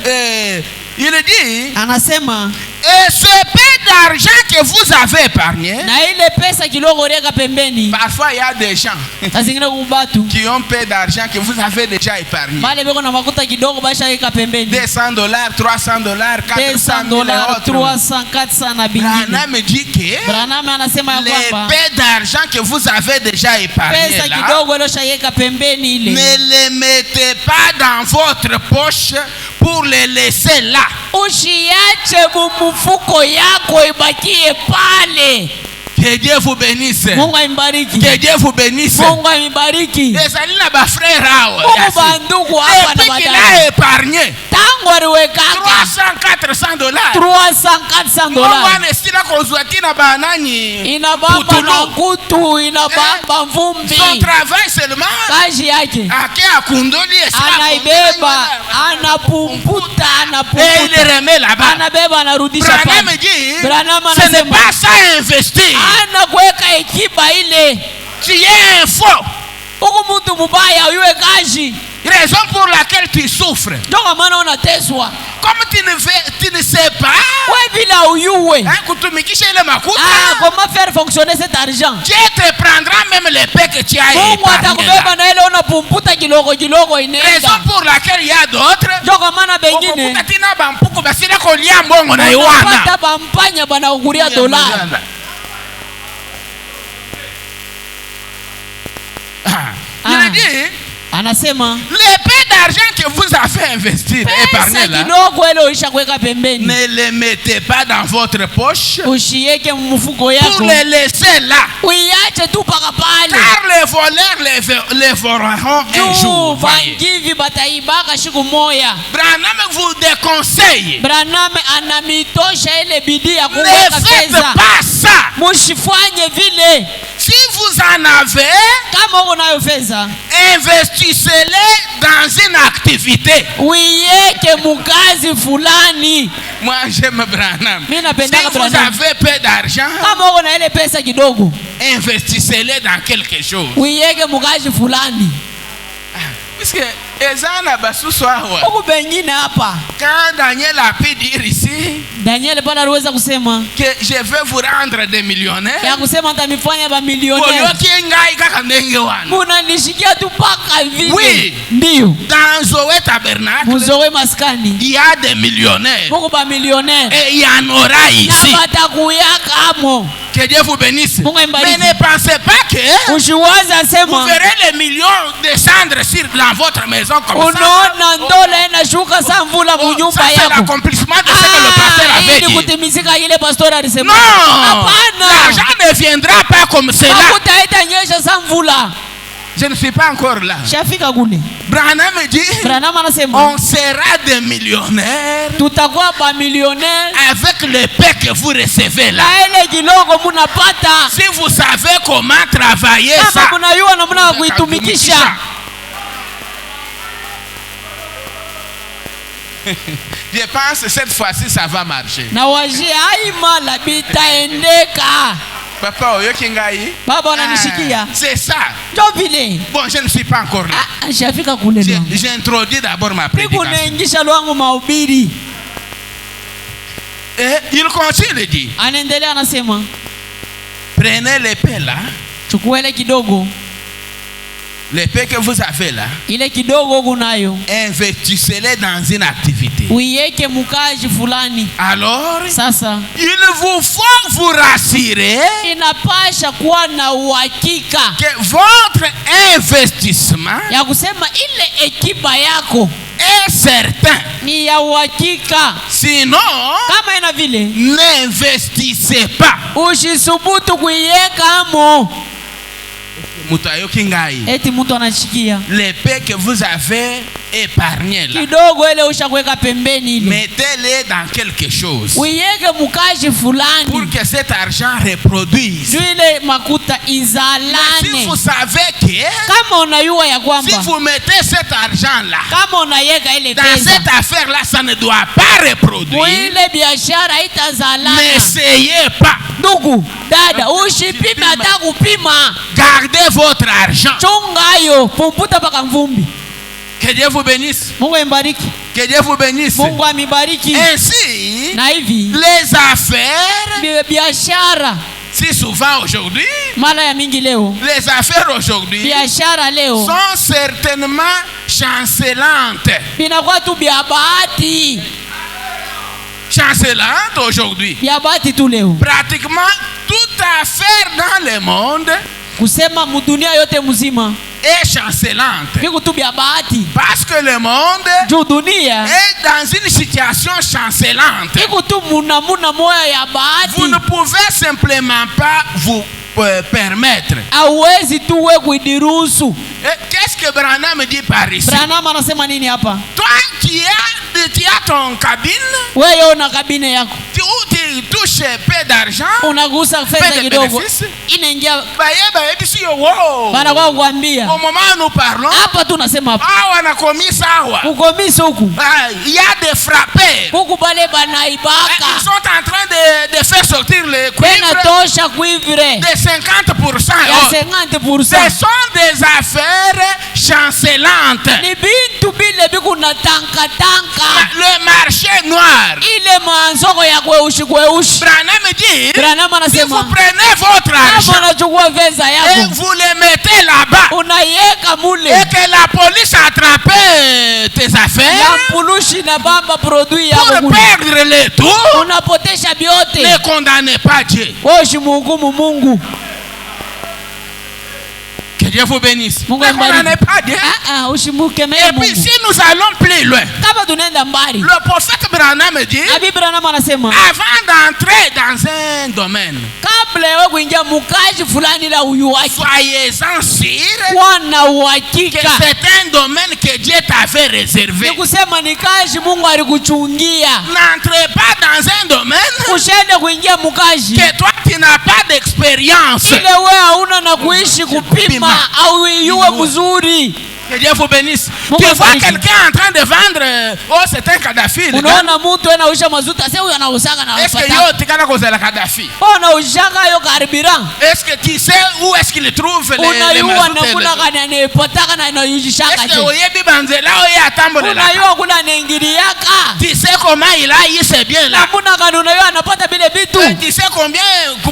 Il dit, Anasema et ce peu d'argent que vous avez épargné, na ile pesa kidogo uliweka pembeni. parfois il y a des gens Saa zingine kubatu qui ont peu d'argent que vous avez déjà épargné. bale beko na makuta kidogo basha weka pembeni. $200, $300, $400 $200, et autres. 300, 400 na bingine. Branham me dit que Branham anasema ya les kwamba peu d'argent que vous avez déjà épargné pesa là, kidogo ilioshaweka pembeni ile ne les mettez pas dans votre poche pour les laisser là. usiache mumufuko yako ibakie pale. Que Que Dieu vous bénisse. Mungu amibariki. Que Dieu vous bénisse. Mungu amibariki. Les alina ba frère hao. Mungu bandugu hapa na Il badala. a épargné Tangu aliwekaka 300-400 dollars. 300-400 Mungu dollars. anestina kuzuatina banani. Inabamba na kutu, inabamba mvumbi. Son travail seulement. Kazi yake. Ake akundoli Anaibeba, anapumputa, et il les remet là-bas. anabeba, anarudisha Branham pale. dit, Branham ce n'est anasema pas ça investir. anakuweka ekipa ile. Tu es un faux. Huku mtu mubaya uyue kazi. Raison pour laquelle tu souffres. Ndio kwa maana unateswa. Comme tu ne sais pas. Wewe bila uyue. Kutumikisha ile makuta. Comment faire fonctionner cet argent? Dieu te prendra même les paix que tu as Mungu épargné atakubeba là. na ile unapumputa kidogo kidogo inaenda. Raison pour laquelle il y a d'autres. Ndio kwa maana bengine Tina bampuku basile kolia mbongo na iwana. Pata bampanya bana kukuria dolari. Il dit, anasema l'épée d'argent que vous avez investi, épargné là, kidogo ile uisha kuweka pembeni. ne les mettez pas dans votre poche Usiweke mfuko pour yako. les laisser là. Uiache tu paka pale. Car les voleurs les voleront un jour. Voyez. Vangivi bataibaka siku moya. Branham vous déconseille. Branham anamitosha ile bidii ya Ne kuweka faites pesa. pas ça. Musifanye vile. Si vous en avez, Kama unayo pesa, investissez-les dans une activité. uiweke mukazi fulani. Moi, j'aime Branham. Mimi Si napenda vous Branham. avez peu d'argent, Kama uko na ile pesa kidogo, investissez-les dans quelque chose. uiweke mukazi fulani. Puisque Ezana basusu hawa. Huku bengine hapa. Quand Daniel a pu dire ici Daniel pale aliweza kusema que je vais vous rendre des millionnaires. ya kusema atanifanya ba millionaire. Boyoki ngai kaka ndenge wana. Munanishikia tu paka vile. Oui. Ndio. Dans Zoé Tabernacle, Muzowe maskani. il y a des millionnaires. Muko ba millionnaire. Et il y en aura ici. Na batakuyaka amo. Que Dieu vous bénisse. Mungu Mais ambariki. ne pensez pas que Ushiwaza vous sema verrez les millions descendre dans votre maison comme ça. unaona ndola inashuka sa mvula Oh, munyumba ça c'est yako. l'accomplissement de ce que le pasteur avait Ili dit. kutimizika ile pastor alisema. Non, Hapana. l'argent ne viendra pas comme cela. Hakutaita nyesha sa mvula. Je ne suis pas encore là. Shafika kule. Branham dit, Branham anasema on sera des millionnaires tutakuwa ba millionnaire avec les paix que vous recevez là. na ile kidogo munapata. Si vous savez comment travailler Kama ça, mnayua namna ya kuitumikisha. je pense que cette fois-ci ça va marcher. Na wajia aima la bitaendeka. Papa, oyoki ngai? Baba unanishikia. C'est ça. Ndio vile. Bon, je ne suis pas encore là. Shafika kule ndio. J'introduis d'abord ma Niku prédication. naingisha lwangu mahubiri. Et il continue, dit, Anaendelea anasema prenez l'épée là, chukua ile kidogo, l'épée que vous avez là, ile kidogo kunayo investissez-les dans une activité. uiweke mukaji fulani. Alors, Sasa il vous faut vous rassurer inapasha kuwa na uhakika que votre investissement ya kusema ile ekipa yako est certain. ni ya uhakika. Sinon, Kama ina vile n'investissez pas. usisubutu kuiweka amo. Mutayoki ngai. Eti mtu anashikia L'épée que vous avez épargnée là, kidogo ile ushakuweka pembeni ile mettez-les dans quelque chose uiweke mukaji pour fulani que cet argent reproduise. juu ile makuta Si izalane. vous savez que Kama unayua ya si kwamba vous mettez cet argent là kama unaiweka ile dans pesa cette affaire là, ça ne doit pas reproduire. mwile biashara itazalana. N'essayez pas. Ndugu dada, usipime hata kupima. Gardez votre argent. Chungayo pumputa paka mvumbi. Que Dieu vous bénisse. Mungu ambariki. Que Dieu vous bénisse. Mungu amibariki. Ainsi, Na hivi les affaires, biashara si souvent aujourd'hui, mara ya mingi leo, les affaires aujourd'hui biashara leo sont certainement chancelantes. binakuwa tu bia bahati. Chancelantes aujourd'hui. Bia bahati tu leo. Pratiquement toute affaire dans le monde Kusema mudunia yote mzima est chancelante. viku tu vya bahati Parce que le monde juu dunia est dans une situation chancelante. iko tu munamuna moya ya bahati. Vous ne pouvez simplement pas vous permettre. Hauwezi tu we kuidiruhusu. Qu'est-ce que Branham dit par ici? Branham anasema nini hapa? Toi qui as ton cabine, Wewe una kabine yako, tu touches peu d'argent, unagusa peu fedha de kidogo, bénéfices. inaingia Wow. bana kwa kuambia. Au moment où nous parlons, Hapa tunasema hapa on a commis ça. kukomisa huku Il y a des frappeurs. huku bale banaibaka Ils sont en train de faire sortir le tena cuivre tosha kuivre de 50%. ya Ce 50%. sont des affaires chancelantes. Ni bintu bile biku na tanka tanka, Le marché noir. ile mansoko ya kweushi kweushi. Branham dit, Branham si vous anasema prenez votre kama argent unachukua fedha et yako vous le mettez là-bas unaiweka mule et que la police attrape tes affaires ya pulushi na bamba produit pour yako kule, perdre le tout, unapotesha vyote. ne condamnez pas Dieu. Wewe usimhukumu Mungu. Que Dieu vous bénisse. Ne Mungu condamnez ambariki. pas Dieu. Usimkemee Et puis Mungu. si nous allons plus loin, Kama tunaenda mbali, le prophète Branham dit, Abi Branham anasema avant d'entrer dans un domaine, kabla wewe kuingia mukazi fulani la uyuwaki, soyez-en sûrs kuwa na que uhakika c'est un domaine que Dieu t'avait réservé. ni kusema ni kazi Mungu alikuchungia. N'entrez pas dans un domaine Ushende kuingia mukazi que toi tu n'as pas d'expérience. ile wewe hauna na kuishi kupima au iwe mzuri. Que Dieu vous bénisse. Mungu Tu vois abariki. quelqu'un en train de vendre, oh c'est un Kadhafi. Unaona mtu anausha mazuta, sasa huyu anausaka na Est-ce que anapata. yo tikana kozela Kadhafi? Anausaka yo karibira. Est-ce que tu sais où est-ce qu'il trouve les Unayua mazout na kuna kana anayepotaka na anayujishaka Est-ce que je. oyebi banzela oye atambolela? Unayua kuna anaingiliaka. Tu sais comment il a eu ces biens là? Na kuna kana unayua anapata vile vitu. Tu sais combien,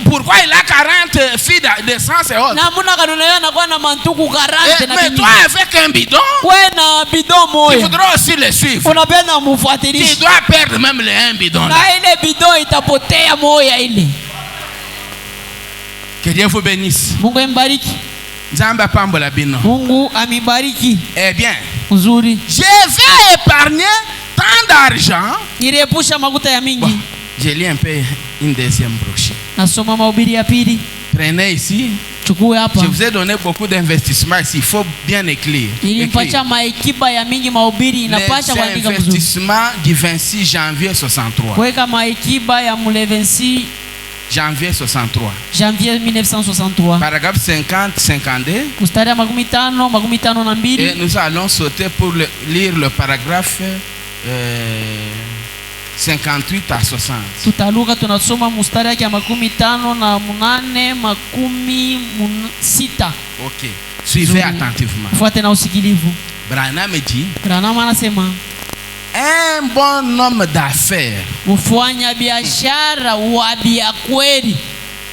pourquoi il a 40 filles d'essence et autres? Na kuna kana unayua anakuwa na mantuku 40 na Mais kinyi. toi avec un bidon, Wewe na bidon tu moja. voudras aussi le suivre. Unapenda Tu mfuatilishe. dois perdre même le un bidon là. Na ile bidon itapotea moja ile. Que Dieu vous bénisse. Mungu ambariki. Nzamba pambola bino. Mungu amibariki. Eh bien, Nzuri. je vais épargner tant d'argent. Niliepusha makuta ya mingi. Bon, je lis un peu une deuxième brochure. Nasoma mahubiri ya pili. Prenez ici. Chukue hapa. Je vous ai donné beaucoup d'investissements ici. Il faut bien écrire. Nilimpacha maekiba ya mingi mahubiri inapasha Les kuandika mzuri. investissements du 26 janvier 63. Kuweka maekiba ya mule 26 Janvier 63. Janvier 1963. Paragraphe 50-52. Mstari ya 50-52. Et nous allons sauter pour lire le paragraphe 58 à 60. Tutaluka tunasoma mstari yake ya 58 60. Ok. Suivez attentivement. Fuate na usikilivu. Branham dit, Branham anasema un bon homme d'affaires mfanya biashara wa bia kweli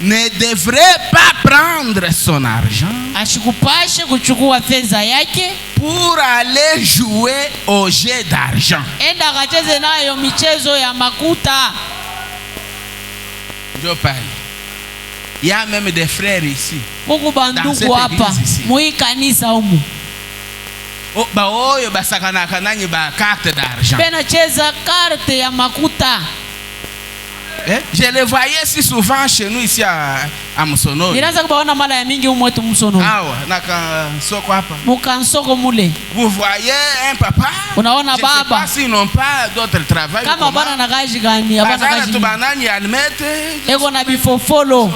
ne devrait pas prendre son argent ashikupashe kuchukua fedha yake pour aller jouer au jeu d'argent. enda akacheze nayo michezo ya makuta. Je parle. Il y a même des frères ici. Kuku bandugu hapa mui kanisa humu Oh, ba oyo basakana kanani ba carte d'argent. bena cheza karte ya makuta. Je les voyais si souvent chez nous ici à Musono. Nilianza kubaona mara ya mingi humu wetu Musono. Awa, naka soko hapa. Mukansoko mule. Vous voyez un papa? Unaona Je ne sais baba. pas s'ils n'ont pas d'autre travail. Kama bana na kazi gani? Abana Bazana kazi. tu banani almete. Ego na bifofolo.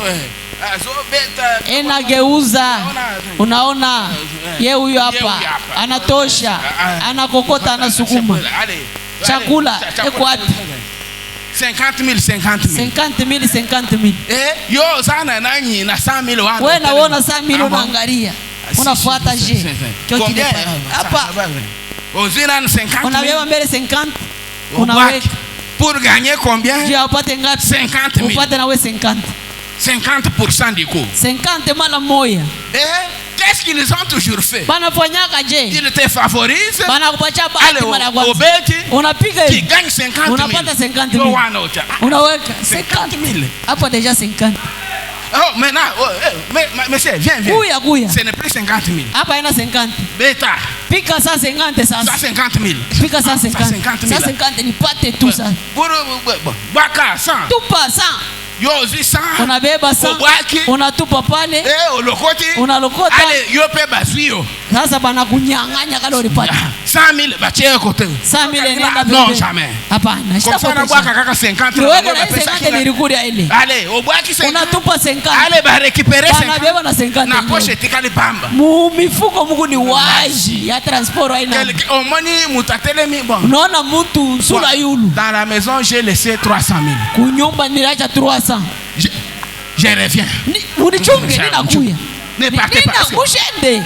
Enageuza. Unaona ye huyo hapa anatosha, anakokota, anasukuma chakula. Eko wapi? 50,000. 50,000. Yo sana nani na 100,000 watu. Wewe naona 100,000 unaangalia. Unafuata je? Combien? Hapa. Ozina 50,000. Unabeba mbele 50. Unaweka. Pour gagner combien? Je upate ngapi? 50,000. Upate na wewe 50. 50% du coup. 50 mara moja. Qu'est-ce qu'ils ont toujours fait? Banafanyaka je? Ils te favorisent. Banakupatia bahati mara ya kwanza. Obeti. Unapiga Qui gagne 50,000. unapata 50,000. Unaweka 50,000. Hapo deja 50. Oh, maintenant, monsieur, viens. Kuya. Ce n'est plus 50 000. Hapa ina 50. Bêta, Pika 150 sasa. 150 000. Pika 150. 150 nipate tu sasa. Bwaka 100. Tupa 100. Yo aussi 100. Unabeba 100. Unatupa pale. Olokoti. Unalokota. Allez, yo pe bazio. Sasa bana kunyang'anya kale ulipata. 100 000 bachie côté. 100 000 nenda Non, jamais. Hapana, Comme ça na bwaka kaka 50. Wewe na 50 nilikuria ile. Allez, obwaki 50. Unatupa 50. Allez, ba récupérer 50. Banabeba na 50. Na poche tikali pamba. Mifuko Mungu ni waji ya transport haina. Omoni mutatelemi bon. Unaona mtu sura yulu. Dans la maison, j'ai laissé 300 000. Kunyumba niliacha 300. Je reviens. Unichunge ninakuya. Ne partez pas. Ushende.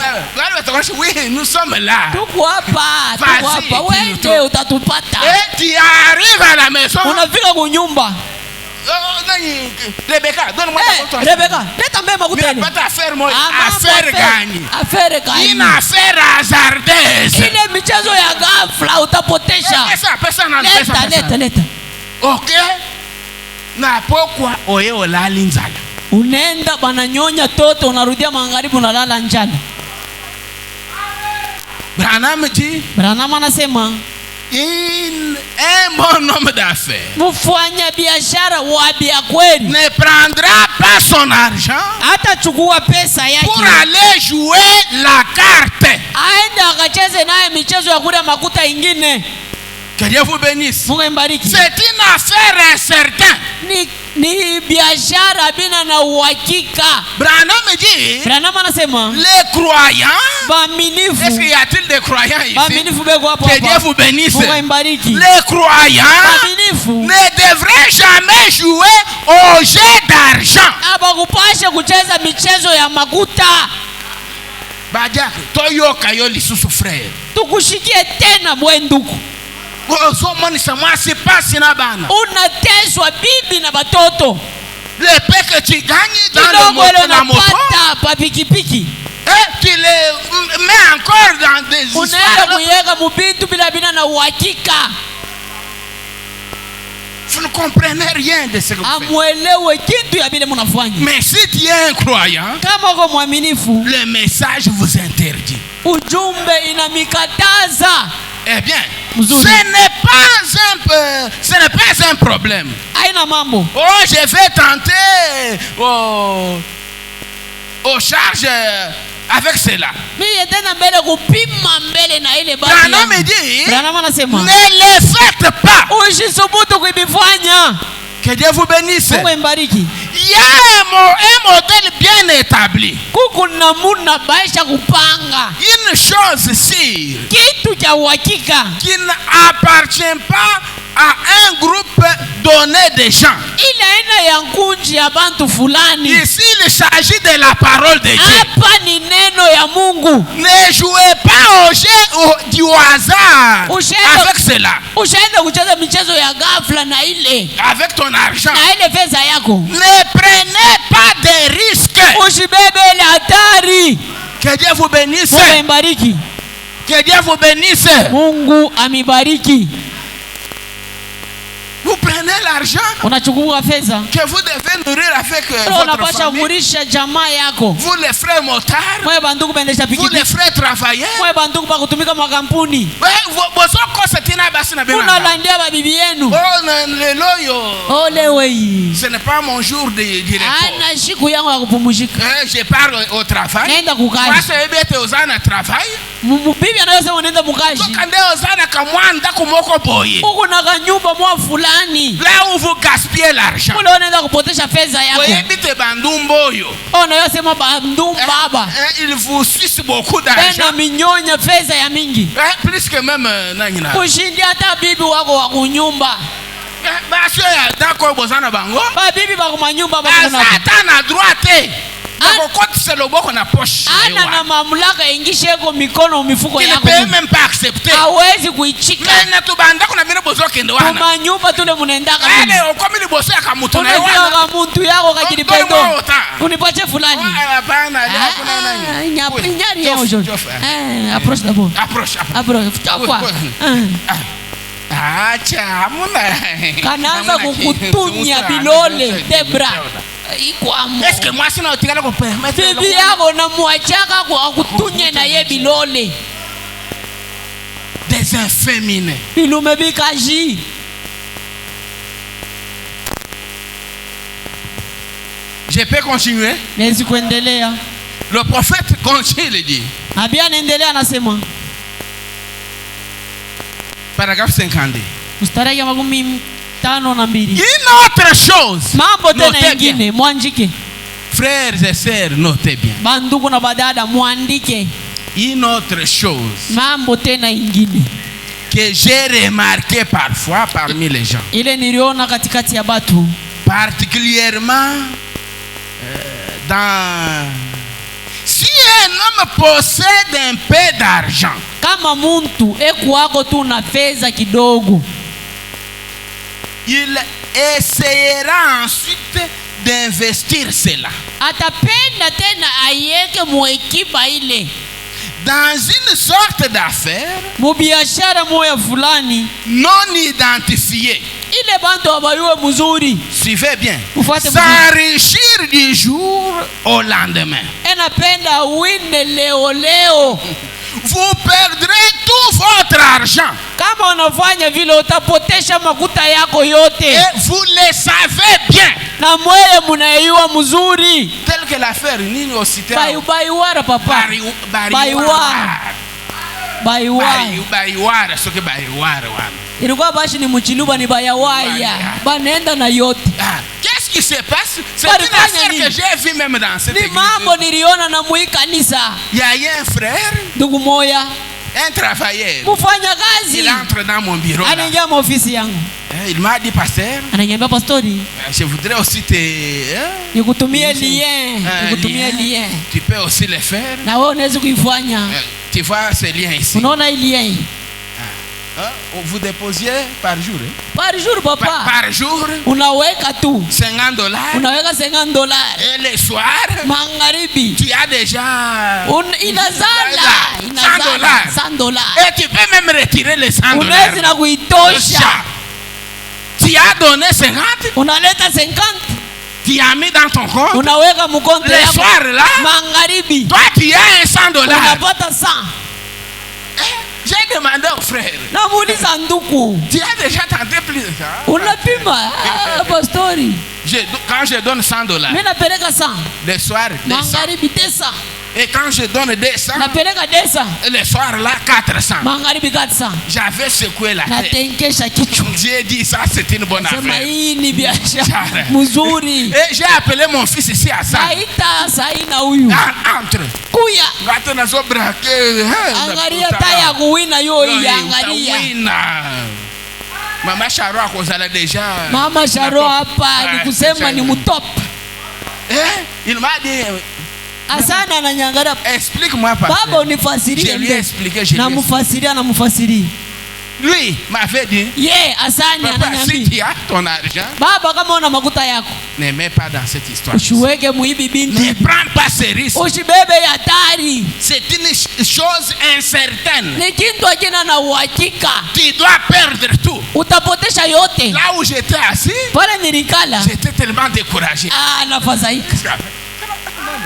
Oui, nous sommes là. Tuko hapa. Wewe utatupata. Et tu arrives à la maison. Unafika kunyumba. Rebecca, donne-moi ta photo. Rebecca, leta mbema kutani. Pas affaire moi. Affaire gagne. Affaire gagne. Une affaire hasardeuse. Ile michezo ya ghafla utapotesha. Leta. Ok. Na pokwa oye olali nzala. Unaenda bananyonya toto, unarudia magharibi unalala njala. Branham anasema un bon homme d'affaires mfanya biashara wa bia kweli ne prendra pas son argent atachukua pesa yake pour aller jouer la carte, aende akacheze naye michezo ya kula makuta ingine. Que Dieu vous bénisse. Mungu mbariki. C'est une affaire incertaine. Ni biashara bina na uhakika. Branham anasema les croyants, baaminifu. Est-ce qu'il y a-t-il des croyants ici? Baaminifu bego hapo. Que Dieu vous bénisse. Mungu mbariki. Les croyants baaminifu ne devraient jamais jouer au jeu d'argent. Abakupasha kucheza michezo ya makuta. Bajak toyoka yo lisusu frère. Tukushikie tena bwenduku. Unateswa bibi na batoto. Le pain que tu gagnes dans la moto, pa pikipiki. Et tu les mets encore dans des histoires. Unaenda kuyeka mubintu bila bina na uhakika. Vous ne comprenez rien de ce que vous faites. Amuelewe kitu ya bile mnafanya. Mais si tu es un croyant, kama uko mwaminifu, le message vous interdit. Ujumbe inamikataza. Eh bien, ce n'est pas un problème. Aina mambo. Oh, je vais tenter aux charges avec cela. Branham me dit, ne le faites pas. Que Dieu vous bénisse. Il y a un modèle bien établi. Une chose sûre qui n'appartient pas à un groupe donné de gens. Ici, il s'agit de la parole de Dieu. Ne jouez pas au jeu du hasard avec cela. Avec ton argent. Ne prenez pas de risques. Que Dieu vous bénisse. Que Dieu vous bénisse. Vous prenez l'argent que vous devez nourrir avec votre famille. Vous les frères motards, vous les frères travailleurs, ce n'est pas mon jour de repos. Je pars au travail. Là où vous gaspillez l'argent. Il vous suce beaucoup d'argent. Plus que même ana mamlaka ingisheko mikono mifuko yako. Il ne peut même pas accepter. Hawezi kuichika. Manyumba tule munaendaka. Unajua muntu yako kajilipendo. Unipache fulani. Nyari yao George. Approche d'abord. Approche. Chakwa. Acha, hamuna. Kanaanza kukutunya bilole Debra. ikwamo. Est-ce que moi sinon tu vas permettre Bibi yako na mwachaka kwa kutunye na ye bilole. des inféminés? Bilume bikaji. Je peux continuer? Nezi kuendelea. Le prophète continue, il dit. Nabii anaendelea anasema. Paragraphe 52. Mstari ya 52. Une autre chose. Mambo tena Notez bien. ingine mwandike. Frères et sœurs, notez bien. Bandugu na badada mwandike. Une autre chose Mambo tena ingine. que j'ai remarqué parfois parmi les gens. Ile niliona katikati ya batu. Particulièrement si un homme possède un peu d'argent, Kama muntu ekuwako tu na fedha kidogo, il essayera ensuite d'investir cela atapenda tena ayeke muekipa ile dans une sorte d'affaire mubiashara moya fulani non identifiée. ile bantu abayuwe mzuri. Suivez bien. Ufuate S'enrichir du jour au lendemain. Enapenda wine leo. Vous perdrez tout votre argent. Kama unafanya vile utapotesha makuta yako yote. Et vous le savez bien. Na mweye munayua mzuri. Tel que l'affaire nini osite. Baiwara papa. Baiwara soke baiwara wana. Ilikuwa bashi ni mchiluba ni bayawaya. Banenda na yote. Qu'est-ce qui se passe? C'est une affaire que j'ai vu même dans cette église. Ni mambo niliona na muikanisa. Il y a un frère, Ndugu moya, un travailleur. mufanya kazi. Il entre dans mon bureau. Anaingia ofisi yangu. Il m'a dit, pasteur, Ananiambia pastori, je voudrais aussi te... nikutumie lien. Nikutumie lien. Tu peux aussi le faire. Na wewe unaweza kuifanya. Tu vois ce lien ici. Unaona hii lien? Vous déposiez par jour. Par jour papa. Par jour. Unaweka tu. $50. Unaweka $50. Et le soir. Magharibi. Tu as déjà. Inazala. $100. Et tu peux même retirer les $100. Unaweza na kuitosha. Tu as donné 50. Unaleta 50. Tu as mis dans ton compte. Unaweka mkonto le yako. soir là. Magharibi. Toi tu as $100. Unapata 100. J'ai demandé au frère. Namuuliza nduku. Tu as déjà tenté plus de ça? Unapima pastori. Quand je donne $100. Mimi napeleka 100. Le soir 200. Magharibi 200. Et quand je donne 200. Napeleka 200. Le soir là 400. Magharibi 400. J'avais secoué la tête. Natenkesha kichwa. J'ai dit ça c'est une bonne Sema affaire. hii ni biashara mzuri. Et j'ai appelé mon fils ici à ça. Saina huyu. Entre. Kuya. Ngato nazo braquer. Angalia taya kuwina yo hii angalia. Mama Sharo akozala déjà. Mama Sharo hapa ni kusema ni mutop. Il m'a dit Asana ananyangara. Explique-moi pas. Baba unifasirie. Je lui ai expliqué. Na mufasiria. Lui m'avait dit. Asani ananiambia. Si tu as ton argent. Baba kama una makuta yako. Ne mets pas dans cette histoire. Usiweke muibi binti. Ne prends pas ce risque. Usibebe hatari. C'est une chose incertaine. Ni kitu hakina na uhakika. Tu dois perdre tout. Utapotesha yote. Là où j'étais assis. Pale nilikala. J'étais tellement découragé. Nafadhaika.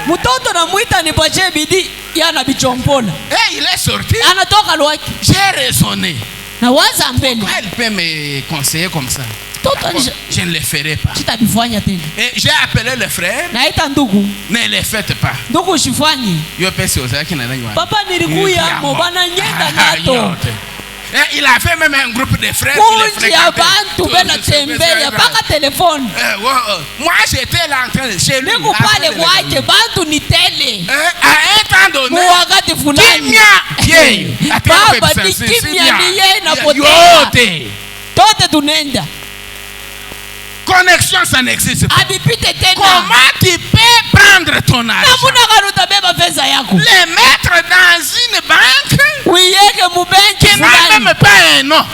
Mtoto namuita nipatie bidii yana bichompola. Il est sorti. Anatoka lwaki. J'ai raisonné. Na waza mbele. Elle peut me conseiller comme ça. Je ne le ferai pas. Sitabifanya tena. Et j'ai appelé le frère. Naita ndugu. Ne le faites pas. Ndugu usifanye. Yo pesa ozaki na nani wana. Papa nilikuya mo bana nyenda nato. Il a fait même un groupe de frères. Kunji ya bantu bena tembea paka telefone. Moi j'étais là en train de chez lui. Niko pale kwake bantu ni tele. À un temps donné. Wakati fulani. Kimya. Baba ni kimya ni yeye na potea. Tote tunenda. Connexion, ça n'existe pas. Comment tu peux prendre ton argent? Le mettre dans une banque qui n'a même pas un nom.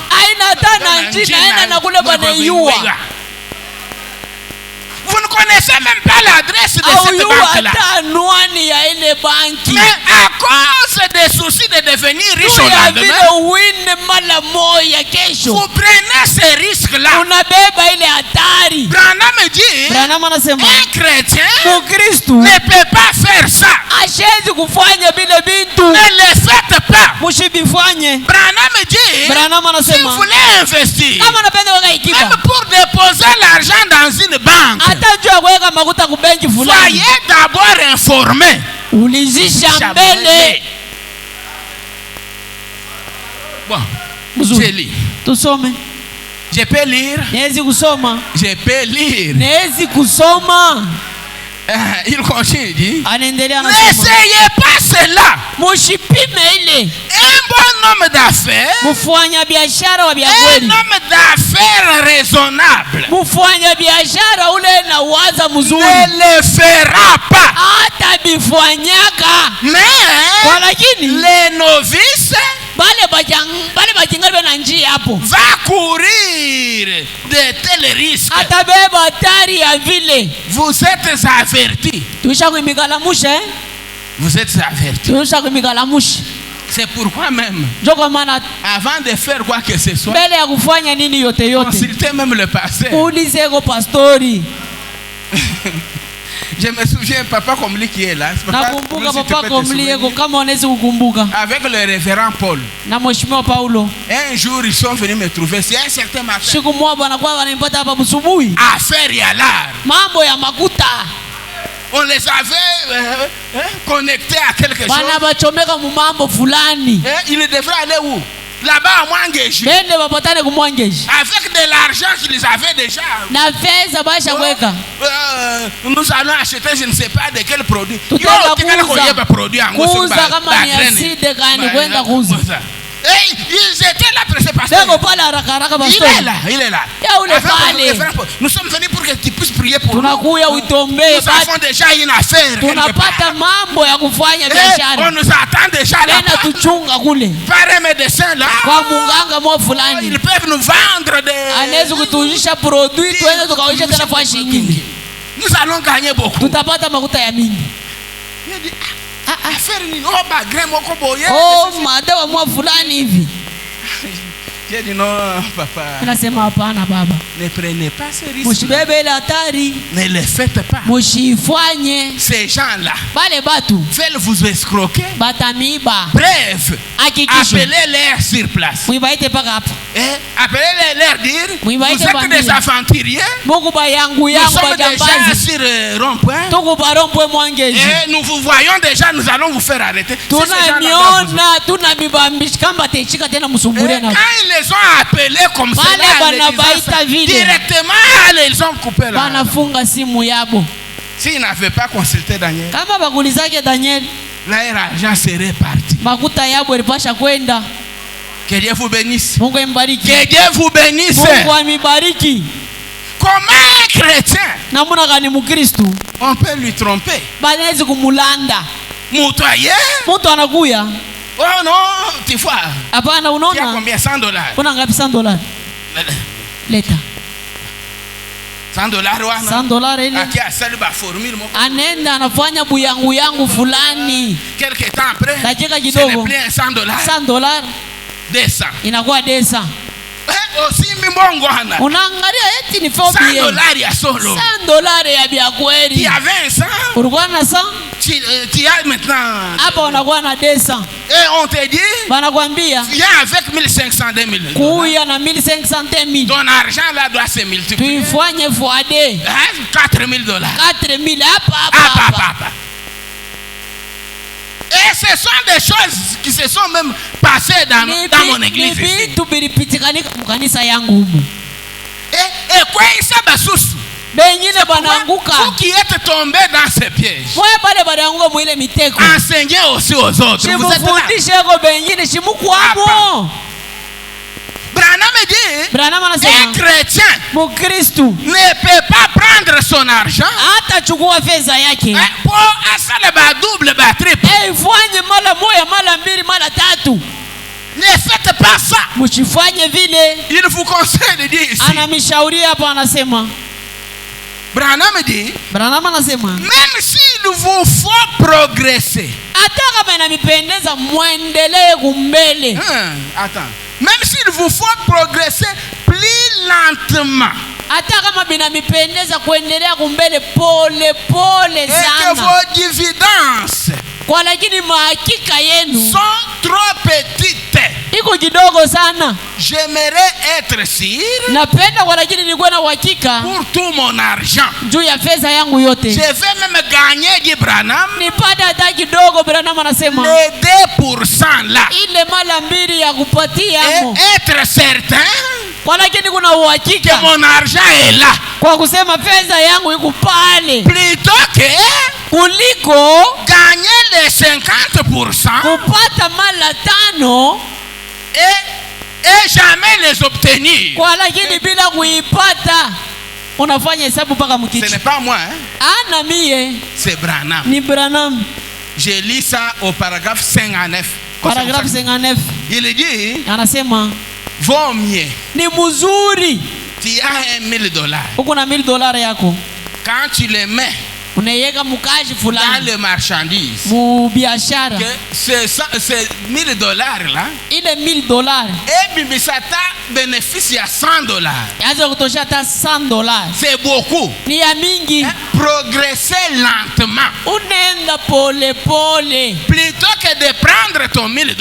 Vous ne connaissez connaissez même pas l'adresse de cette banque-là. Mais à cause des soucis de devenir riche au lendemain, vous prenez ces risques-là. Branham me dit, un chrétien ne peut pas faire ça. Ne le faites pas. Branham me dit, si vous voulez investir, même pour déposer l'argent dans une banque, soyez d'abord informé. Bon, je lis. Je peux lire. Je peux lire. Il continue, dit, n'essayez pas cela. Un bon homme d'affaires, un homme d'affaires raisonnable, ne le fera pas. Mais les novices va courir de tels risques. Vous êtes avertis. Vous êtes avertis. C'est pourquoi même, avant de faire quoi que ce soit, consultez même le pasteur. Je me souviens, papa Komli qui est là. Avec le révérend Paul. Un jour, ils sont venus me trouver. C'est un certain matin. Affaire Yalar. On les avait connectés à quelque chose. Ils devraient aller où? Là-bas à Mwangeji. Avec de l'argent qu'ils avaient déjà. Nous allons acheter je ne sais pas de quel produit. Et ils étaient là pressés pasteur. Il est là. Nous sommes venus pour que tu puisses prier pour nous. Nous avons déjà une affaire. On nous attend déjà là. Par un médecin là. Ils peuvent nous vendre des... Nous allons gagner beaucoup. Il dit, affaire ni bagre moko boye. J'ai dit non papa. Ne prenez pas ces risques. Ne les faites pas. Ces gens-là veulent vous escroquer. Bref, appelez-les sur place. Appelez-les leur dire, vous êtes des aventuriers. Nous sommes déjà sur rond-point. Et nous vous voyons déjà, nous allons vous faire arrêter. Quand ils les ont appelés comme ça, directement ils ont coupé la... S'ils n'avaient pas consulté Daniel, leur argent serait parti. Que Dieu vous bénisse. Que Dieu vous bénisse. Comment un chrétien, on peut lui tromper. Moutoyer. Oh non, tu vois. Tu as combien? $100. Leta. $100 Aki asali ba formule moko. Anenda anafanya buyangu yangu fulani. Quelque temps après, c'est le plus $100. 200. Inakuwa 200. Aussi mbongo hana. Unaangalia eti ni phobia. $100 ya solo. $100 ya bia kweli. Tu avais 100. Ulikuwa na 100? Tu as maintenant. Hapa unakuwa na 200. Et on te dit, wanakuambia viens avec 1500 $2,000. Kuya na 1500 $2,000. Ton argent là doit se multiplier. Tuifanye fois 2. $4,000. 4,000 hapa. Et ce sont des choses qui se sont même passées dans mon église. Et quoi il s'est bassous? Vous qui êtes tombés dans ces pièges, enseignez aussi aux autres. Vous êtes là. Branham dit, un chrétien ne peut pas prendre son argent pour double triple. Ne faites pas ça. Il vous conseille de dire ici. Branham dit, Branham anasema même s'il vous faut progresser. hata kama inanipendeza muendelee kumbele. Attends. Même s'il vous faut progresser plus lentement. Hata kama binanipendeza kuendelea kumbele pole pole Et que sana. vos dividendes Kwa lakini mahakika yenu sont trop petites. iko kidogo sana. J'aimerais être sûr Napenda kwa lakini nilikuwa na uhakika pour tout mon argent. juu ya fedha yangu Je yote. vais même gagner, dit Branham, Nipate hata kidogo. Branham anasema les 2% là. ile mara mbili ya kupatia hapo. Et être certain Kwa lakini kuna que uhakika mon argent est là. kwa kusema fedha yangu iko pale Plutôt que kuliko gagner les 50% kupata mara 5 et jamais les obtenir. kwa lakini bila kuipata. Unafanya hesabu mpaka Ce mkicho. n'est pas moi, hein? Ana mie C'est Branham. ni Branham. Je lis ça au paragraphe 59. Paragraphe 59 Il dit, anasema vaut mieux. ni mzuri Tu as $1,000. uko na $1,000 yako Quand tu les mets unaiweka mkaji dans fulani les marchandises, mu biashara, que ces $1,000 là, ile $1,000 et Bibisata bénéficie à $100. yaanza kutosha hata $100. C'est beaucoup. Ni ya mingi. Hein? Progresser lentement. Unaenda pole pole Plutôt que de prendre ton $1,000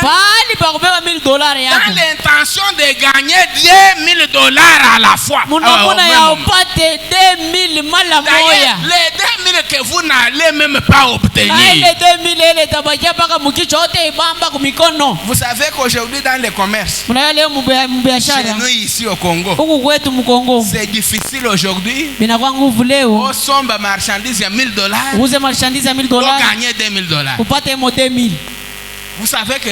pali pa kubeba $1,000 dans yako l'intention de gagner $2,000 à la fois. munakuna ya upate 2,000 mara moya. D'ailleurs, les 2,000 que vous n'allez même pas Na obtenir. ile 2,000 ile tabakia paka mkicho wote ibamba kumikono. Vous savez qu'aujourd'hui dans les commerces, Mnaya leo chez mbiashara nous ici au Congo, huku kwetu Mkongo c'est difficile aujourd'hui. binakuwa nguvu leo Au somba marchandise à $1,000 uuze marchandise ya pour $1,000 gagner $2,000. upate mo 2,000. Vous savez que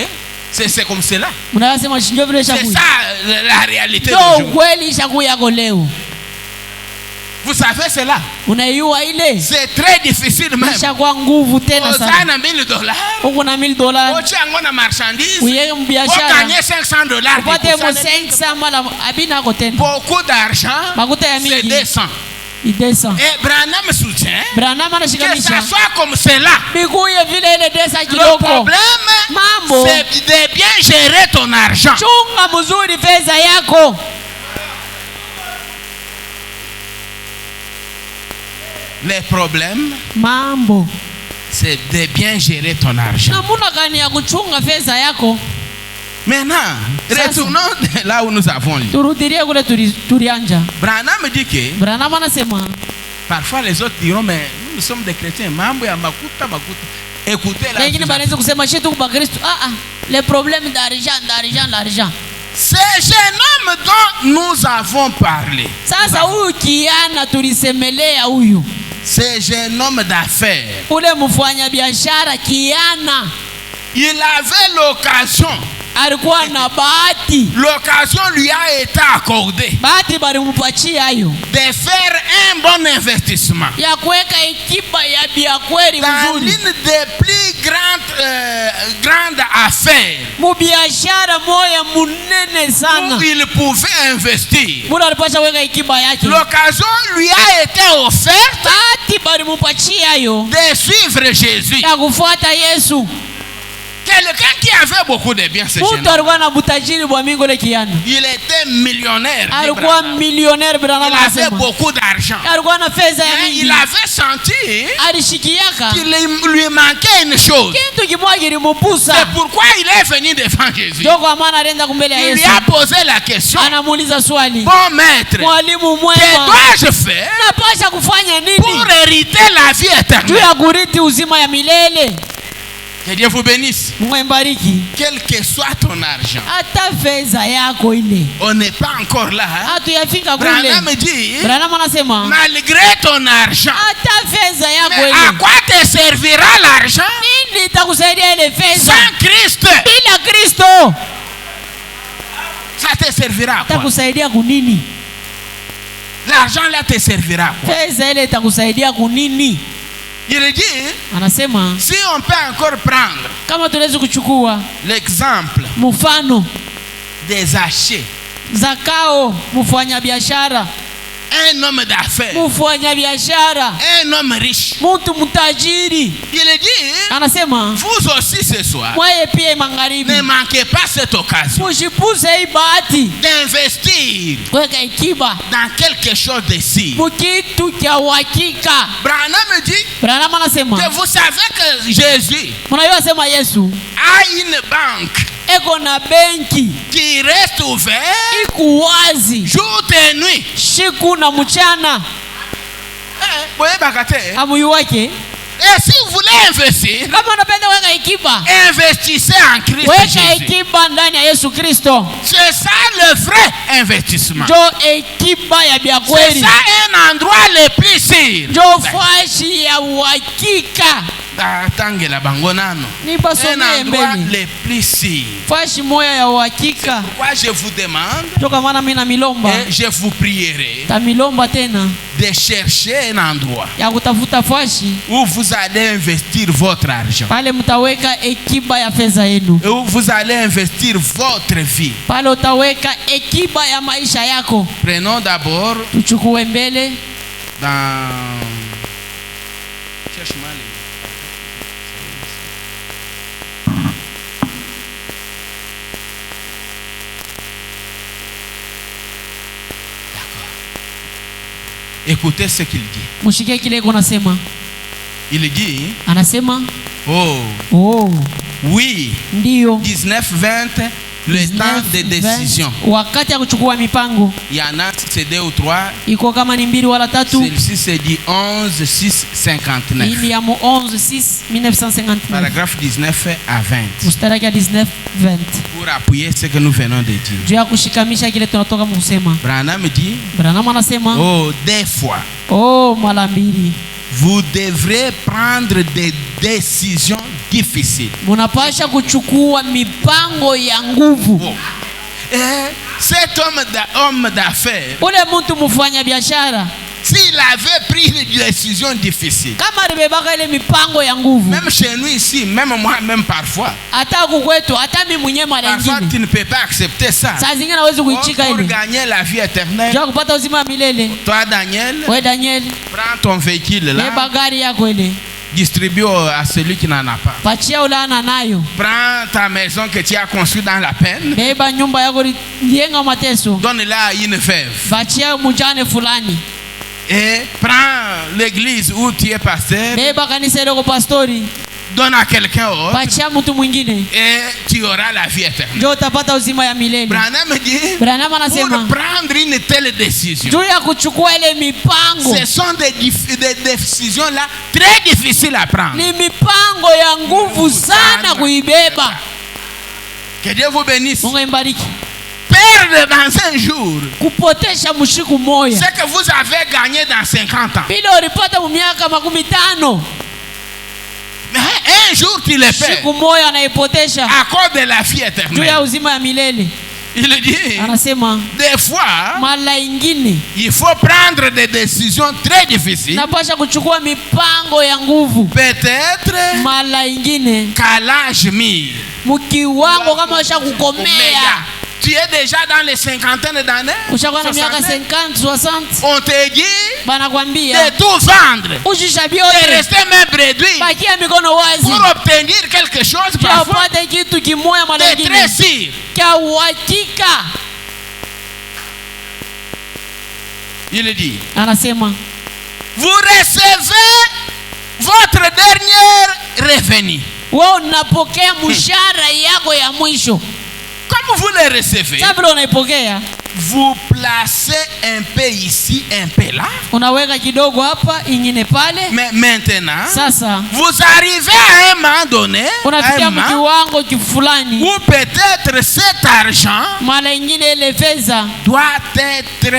c'est comme cela. Mnayasema shinjo vile C'est shakuya. ça la réalité Ndio d'aujourd'hui. ukweli shakuya yako leo. Vous savez cela. Unaiua ile C'est très difficile même. shakuwa nguvu tena sana. Osana $1,000. Huko na $1,000 Ochango na marchandise. uyeke Pour mbiashara gagner $500. upate mo 500 mala abina ako tena. Beaucoup d'argent. Makuta ya C'est mingi 200. idesa. Et Branham soutient Branham que ça anashikamisha soit comme cela. bikuye vile ile desa Le kidogo. problème, Mambo c'est de bien gérer ton argent. chunga mzuri fedha yako. Les problèmes, Mambo c'est de bien gérer ton argent. namuna gani ya kuchunga fedha yako. Maintenant, Ça, retournons là où nous avons lu. Turudirie kule tulianja. Branham dit que Branham anasema parfois les autres diront, mais nous sommes des chrétiens. Mambo ya makuta, makuta. Écoutez là. lakini banaweza kusema shetu kwa Kristo les problèmes d'argent. Ce jeune homme dont nous avons parlé, Sasa huyu kiana tulisemelea huyu ce jeune homme d'affaires, ule mfanya biashara kiana il avait l'occasion. alikuwa na bahati. L'occasion lui a été accordée Bahati balimpachia hayo de faire un bon investissement ya kuweka ekipa ya biakweli dans mzuri l'une des plus grandes affaires mubiashara moya munene sana. où il pouvait investir. Muna alipasha weka ekipa yake. L'occasion lui a été offerte Bahati balimpachia hayo de suivre Jésus. ya kufuata Yesu. Quelqu'un qui avait beaucoup de biens, ce jeune Mtu homme. alikuwa na butajiri bwa mingo le kiana. Il était millionnaire. dit Alikuwa Branham. millionnaire. Branham Il avait anasema beaucoup d'argent. alikuwa na fedha ya Mais mingi. il avait senti Alishikiaka qu'il lui manquait une chose. kitu kimoja kilimupusa. C'est pourquoi il est venu devant Jésus. Ndio kwa maana alienda kumbele ya Il lui Yesu. a posé la question. Anamuuliza swali, Bon maître, mwalimu que mwema, dois-je faire napasha kufanya pour nini hériter la vie juu éternelle? ya kurithi uzima ya milele? Que Dieu vous bénisse. Mungu mbariki. Quel que soit ton argent, Hata fedha yako ile on n'est pas encore là. Hein? hatuyafika Branham kule. dit, Branham anasema malgré ton argent, hata fedha yako mais à ile quoi te servira l'argent nini itakusaidia ile fedha sans Christ? bila Kristo? Ça te servira à quoi? Itakusaidia kunini? L'argent là te servira à quoi? Fedha ile itakusaidia kunini? Il dit, Anasema si on peut encore prendre kama tunaweza kuchukua l'exemple mfano des achats. Zakao mfanya biashara un homme d'affaires, mufanya biashara, un homme riche. mtu mtajiri. Il dit, Anasema vous aussi ce soir, mwaye pia magharibi, ne manquez pas cette occasion mushipuze hii bahati d'investir kuweka ikiba dans quelque chose de si. mukitu kya uhakika. Branham me dit Branham anasema que vous savez que Jésus mnajua sema Yesu a une banque eko na benki qui reste ouverte iku wazi jour et nuit. shiku na mchana. Voyez Bakate. Amuyu wake Et si vous voulez investir, kama unapenda weka ikiba, investissez en Christ weka Jésus. ikiba ndani ya Yesu Kristo. C'est ça le vrai investissement. Jo ikiba ya bya C'est kweli, ça un endroit le plus sûr. jo fashi ya uhakika. Tangue la bangonano. Ni Un basomee endroit mbele le plus sûr. fashi moya ya uhakika. Pourquoi je vous demande Jo kama mimi na milomba et je vous prierai ta milomba tena de chercher un endroit ya kutafuta fashi où vous allez investir votre argent, pale mtaweka ekiba ya fedha yenu, où vous allez investir votre vie. pale utaweka ekiba ya maisha yako. Prenons d'abord Tuchukue mbele dans... Cherche-moi les... Écoutez ce qu'il dit. mushike kile iko nasema. Il dit, Anasema oh, oui, ndio 19-20, le temps de décision. wakati ya kuchukua mipango Il y en a, c'est 2 ou 3. iko kama ni 2 wala 3. Celle-ci, c'est dit 11-6-59. Hii ni ya 11/6/1959 Paragraphe 19 à 20. mstari ya 19-20, Pour appuyer ce que nous venons de dire. juu ya kushikamisha kile tunatoka kusema. Branham dit, Branham anasema des fois, mara mbili vous devrez prendre des décisions difficiles. munapasha kuchukua mipango ya nguvu. Et cet homme d'affaires, Ule mtu mufanya biashara s'il avait pris une décision difficile, kama alibebaka ile mipango ya nguvu, même chez nous ici, même moi, même parfois, hata kukwetu, hata mimi mwenyewe mara parfois tu nyingine ne peux pas accepter ça. saa zingine hawezi kuichika Pour ile gagner la vie éternelle, juu ya kupata uzima wa milele. toi Daniel, We Daniel, prends ton véhicule là, beba gari yako ile, distribue à celui qui n'en a pas. pachia ule ana nayo. Prends ta maison que tu as construite dans la peine, Beba nyumba yako lienga mateso, donne-la à une veuve. pachia mujane fulani. Et prends l'église où tu es pasteur, Beba kanisa ile kwa pastori, donne à quelqu'un autre, pachia mtu mwingine, et tu auras la vie éternelle. ndio utapata uzima ya milele. Branham dit, Branham pour anasema prendre une telle décision, juu ya kuchukua ile mipango ce sont des décisions là très difficiles à prendre. ni mipango ya nguvu sana kuibeba. Que Dieu vous bénisse. Mungu imbariki. Perdre dans un jour Kupotesha mshiku moya ce que vous avez gagné dans 50 ans. vile ulipata miaka 15, Mais un jour tu le perds siku moya anaipotesha à cause de la vie juu ya éternelle. uzima ya milele. Il dit, Anasema des fois, mara ingine il faut prendre des décisions très difficiles. napasha kuchukua mipango ya nguvu. Peut-être Mara ingine qu'à l'âge mûr, mkiwango kama usha kukomea, tu es déjà dans les cinquantaines d'années, ushakuwa na miaka 50 60, on te dit banakwambia de tout vendre, ushisha de vyote, rester même réduit bakia mikono wazi pour obtenir quelque chose kia parfois upate kitu kimoya mara de très ingine sûr. kia uhakika. Il dit, Anasema vous recevez votre dernier revenu. wewe unapokea mshahara yako ya mwisho. Comme vous le recevez, Sasa vile unaipokea, vous placez un peu ici, un peu là. unaweka kidogo hapa, ingine pale. Mais maintenant, Sasa vous arrivez à un moment donné, unafikia un moment kiwango kifulani, où peut-être cet argent mara ingine ile fedha doit être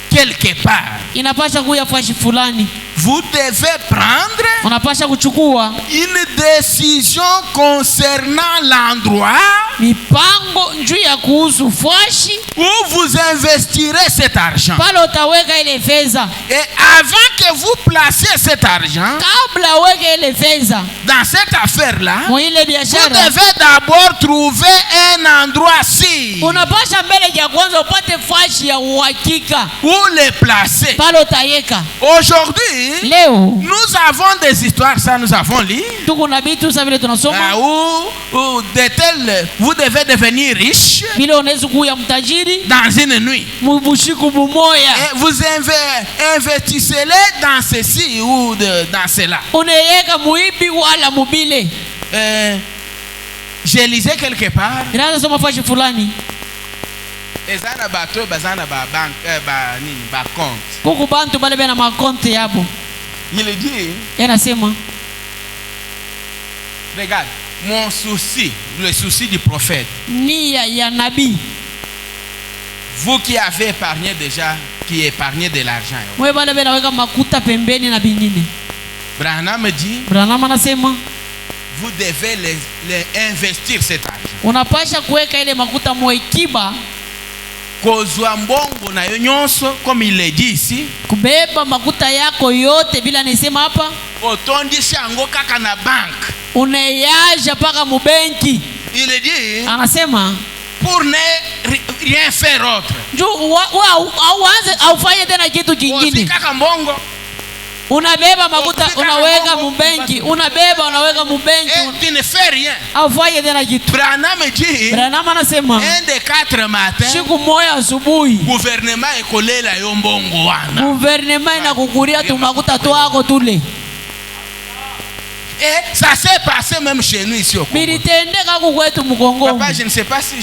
quelque part. inapasha kuya fashi fulani, Vous devez prendre unapasha kuchukua une décision concernant l'endroit mipango juu ya kuhusu fashi où vous investirez cet argent. pale utaweka ile fedha. Et avant que vous placiez cet argent Kabla uweke ile fedha dans cette affaire-là, mu ile vous biashara, devez d'abord trouver un endroit sûr unapasha mbele ya kwanza upate fashi ya uhakika où les placer. pale utaweka. Aujourd'hui, Leo nous avons des histoires, ça nous avons lu, tuko na vitu sa vile tunasoma où de tels, vous devez devenir riche vile unaweza kuya mtajiri dans une nuit. mubushiku bumoya, Et vous investissez-les dans ceci ou dans cela. unaweka muibi wala mubile. Je lisais quelque part, Ninaanza soma fashi fulani ezana bato bazana ba bank ba nini ba compte. kuku bantu bale bena makonte yabo. Il dit, Yanasema regarde, mon souci, le souci du prophète, nia ya nabii, vous qui avez épargné déjà, qui épargnez de l'argent. mwe bale bena weka makuta pembeni na bingine. Branham dit, Branham anasema vous devez les investir cet argent. unapasha kuweka ile makuta mwekiba, Kozwa mbongo na yo nyonso, comme il le dit ici, kubeba makuta yako yote bila nisema hapa, otondisha yango kaka na bank. unayaja paka mubenki. Il dit, Anasema pour ne rien faire autre. njoo auanze aufanye tena kitu kingine. Osi kaka mbongo. Unabeba makuta unaweka mubenki, unaweka mubenki, Et tu ne fais rien. aufanye tena kitu. Branham dit, Branham anasema un des 4 matins, siku moja asubuhi gouvernement ekolela yo mbongo wana. guvernema inakukuria tu makuta twako tule. Et ça s'est passé même chez nous ici au Congo. Bilitendeka huku kwetu Mkongo. Papa, je ne sais pas si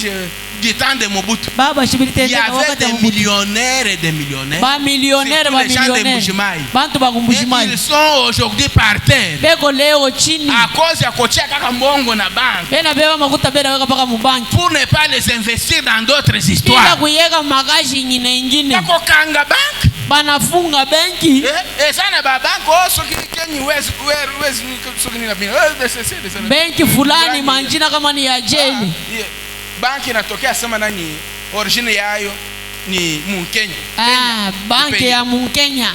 du temps de Mobutu, Baba il y shibilitendeka avait wakati des wa Mobutu. millionnaires et des millionnaires. Ba millionnaire Surtout les gens de Mbujimayi. Bantu ba Et Mbujimayi. ils sont aujourd'hui par terre. Beko leo chini. À cause ya kotia kaka mbongo na banque. Bena beba makuta bena weka paka mubanki. Pour ne pas les investir dans d'autres Bila histoires. kuyeka magashi ingine. Kako kanga bank. Banafunga benki. Et ça na ba bank oh so kenyi wezi so kenyi na bin. Benki fulani manjina kama ni ya jeli. Banki inatokea sema nani origine yayo ni Mkenya. Banki ya Mkenya.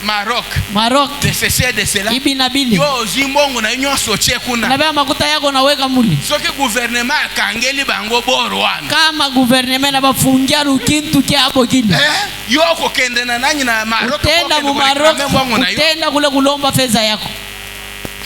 Maroc. De ceci de cela. Ibi na bili. Yo zimbongo na nyonso chekuna. Na beba makuta yako naweka muli. Soki gouvernement akangeli bango borwana. Kama gouvernement na bafungia lukintu kyabo kile. Yo kokende na nani na Maroc. Utenda mu Maroc. Utenda kule kulomba fedha yako.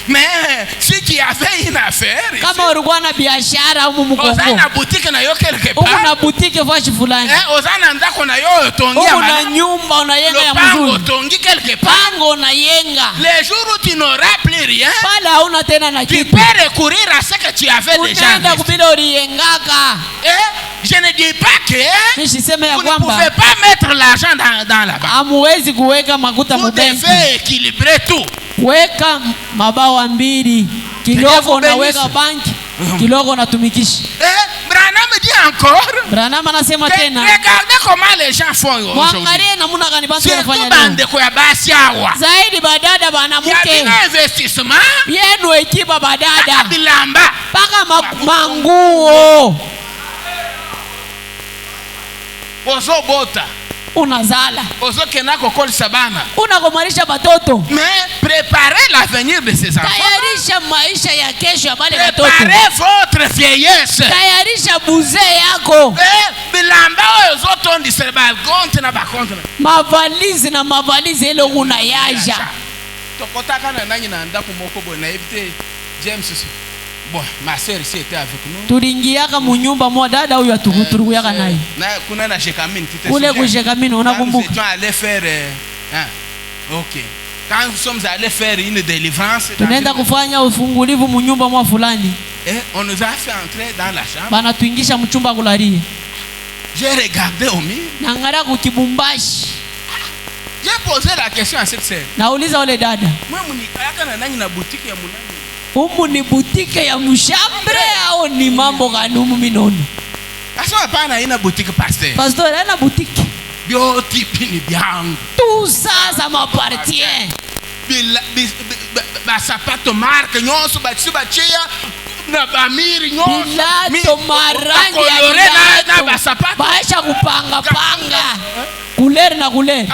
Mais si tu avais une affaire, kama ulikuwa na biashara huko Mkongo, ozana boutique na yo quelque part, una boutique fashi fulani, ozana ndako na yo tongia, una nyumba unayenga ya mzuri, tongi quelque part, pango unayenga, les jours où tu n'auras plus rien, pala hauna tena na kitu, tu peux recourir à ce que tu avais déjà. Unaenda kubila uliyengaka. Je ne dis pas que vous ne pouvez pas mettre l'argent dans la banque. Hamuwezi kuweka makuta mu benki. Vous devez équilibrer tout. Weka mabawa mbili, kidogo unaweka banki, kidogo unatumikisha. Branham dit encore. Branham anasema tena. Regardez comment les gens font aujourd'hui. Mwangalie namna gani bantu wanafanya leo. Bandeko ya basi hawa. Zaidi badada banamuke. Ya investissement. Yenu ekiba badada. Bilamba. Paka manguo. Ozo bota. Unazala. Ozo kenako koli sabana. Unakomarisha batoto. Mais préparez l'avenir de ces enfants. Tayarisha maisha ya kesho ya bale batoto. Préparez votre vieillesse. Tayarisha buze yako. Bilamba ozo tondi cerebral compte na ba compte. Mavalizi na mavalizi ile unayaja. Tokotaka na nani na ndako moko bona ebite James. Bon, ma sœur ici était avec nous. Tuliingiaka munyumba mwa dada huyu atukuturuyaka naye. Na kuna na Jekamine tite. Kule ku Jekamine unakumbuka? Nous allons faire OK. Quand nous sommes allés faire une délivrance, tunaenda kufanya ufungulivu munyumba mwa fulani. On nous a fait entrer dans la chambre. Bana tuingisha mchumba kularia. J'ai regardé au mur. Naangalia kukibumbashi. J'ai posé la question à cette sœur. Nauliza wale dada. Mwa mnikayaka na nani na boutique ya munani? Humu ni butike ya mshambre au ni mambo gani humu minono? Asa hapana ina boutique pasteur. Pastor ana boutique. Bio tipi ni byangu. Tout ça ça m'appartient. Ba sapato marque nyonso ba chia na bamiri nyonso. Bilato marangi ya bilato. Na masapato. Baisha kupanga panga. Couleur na couleur.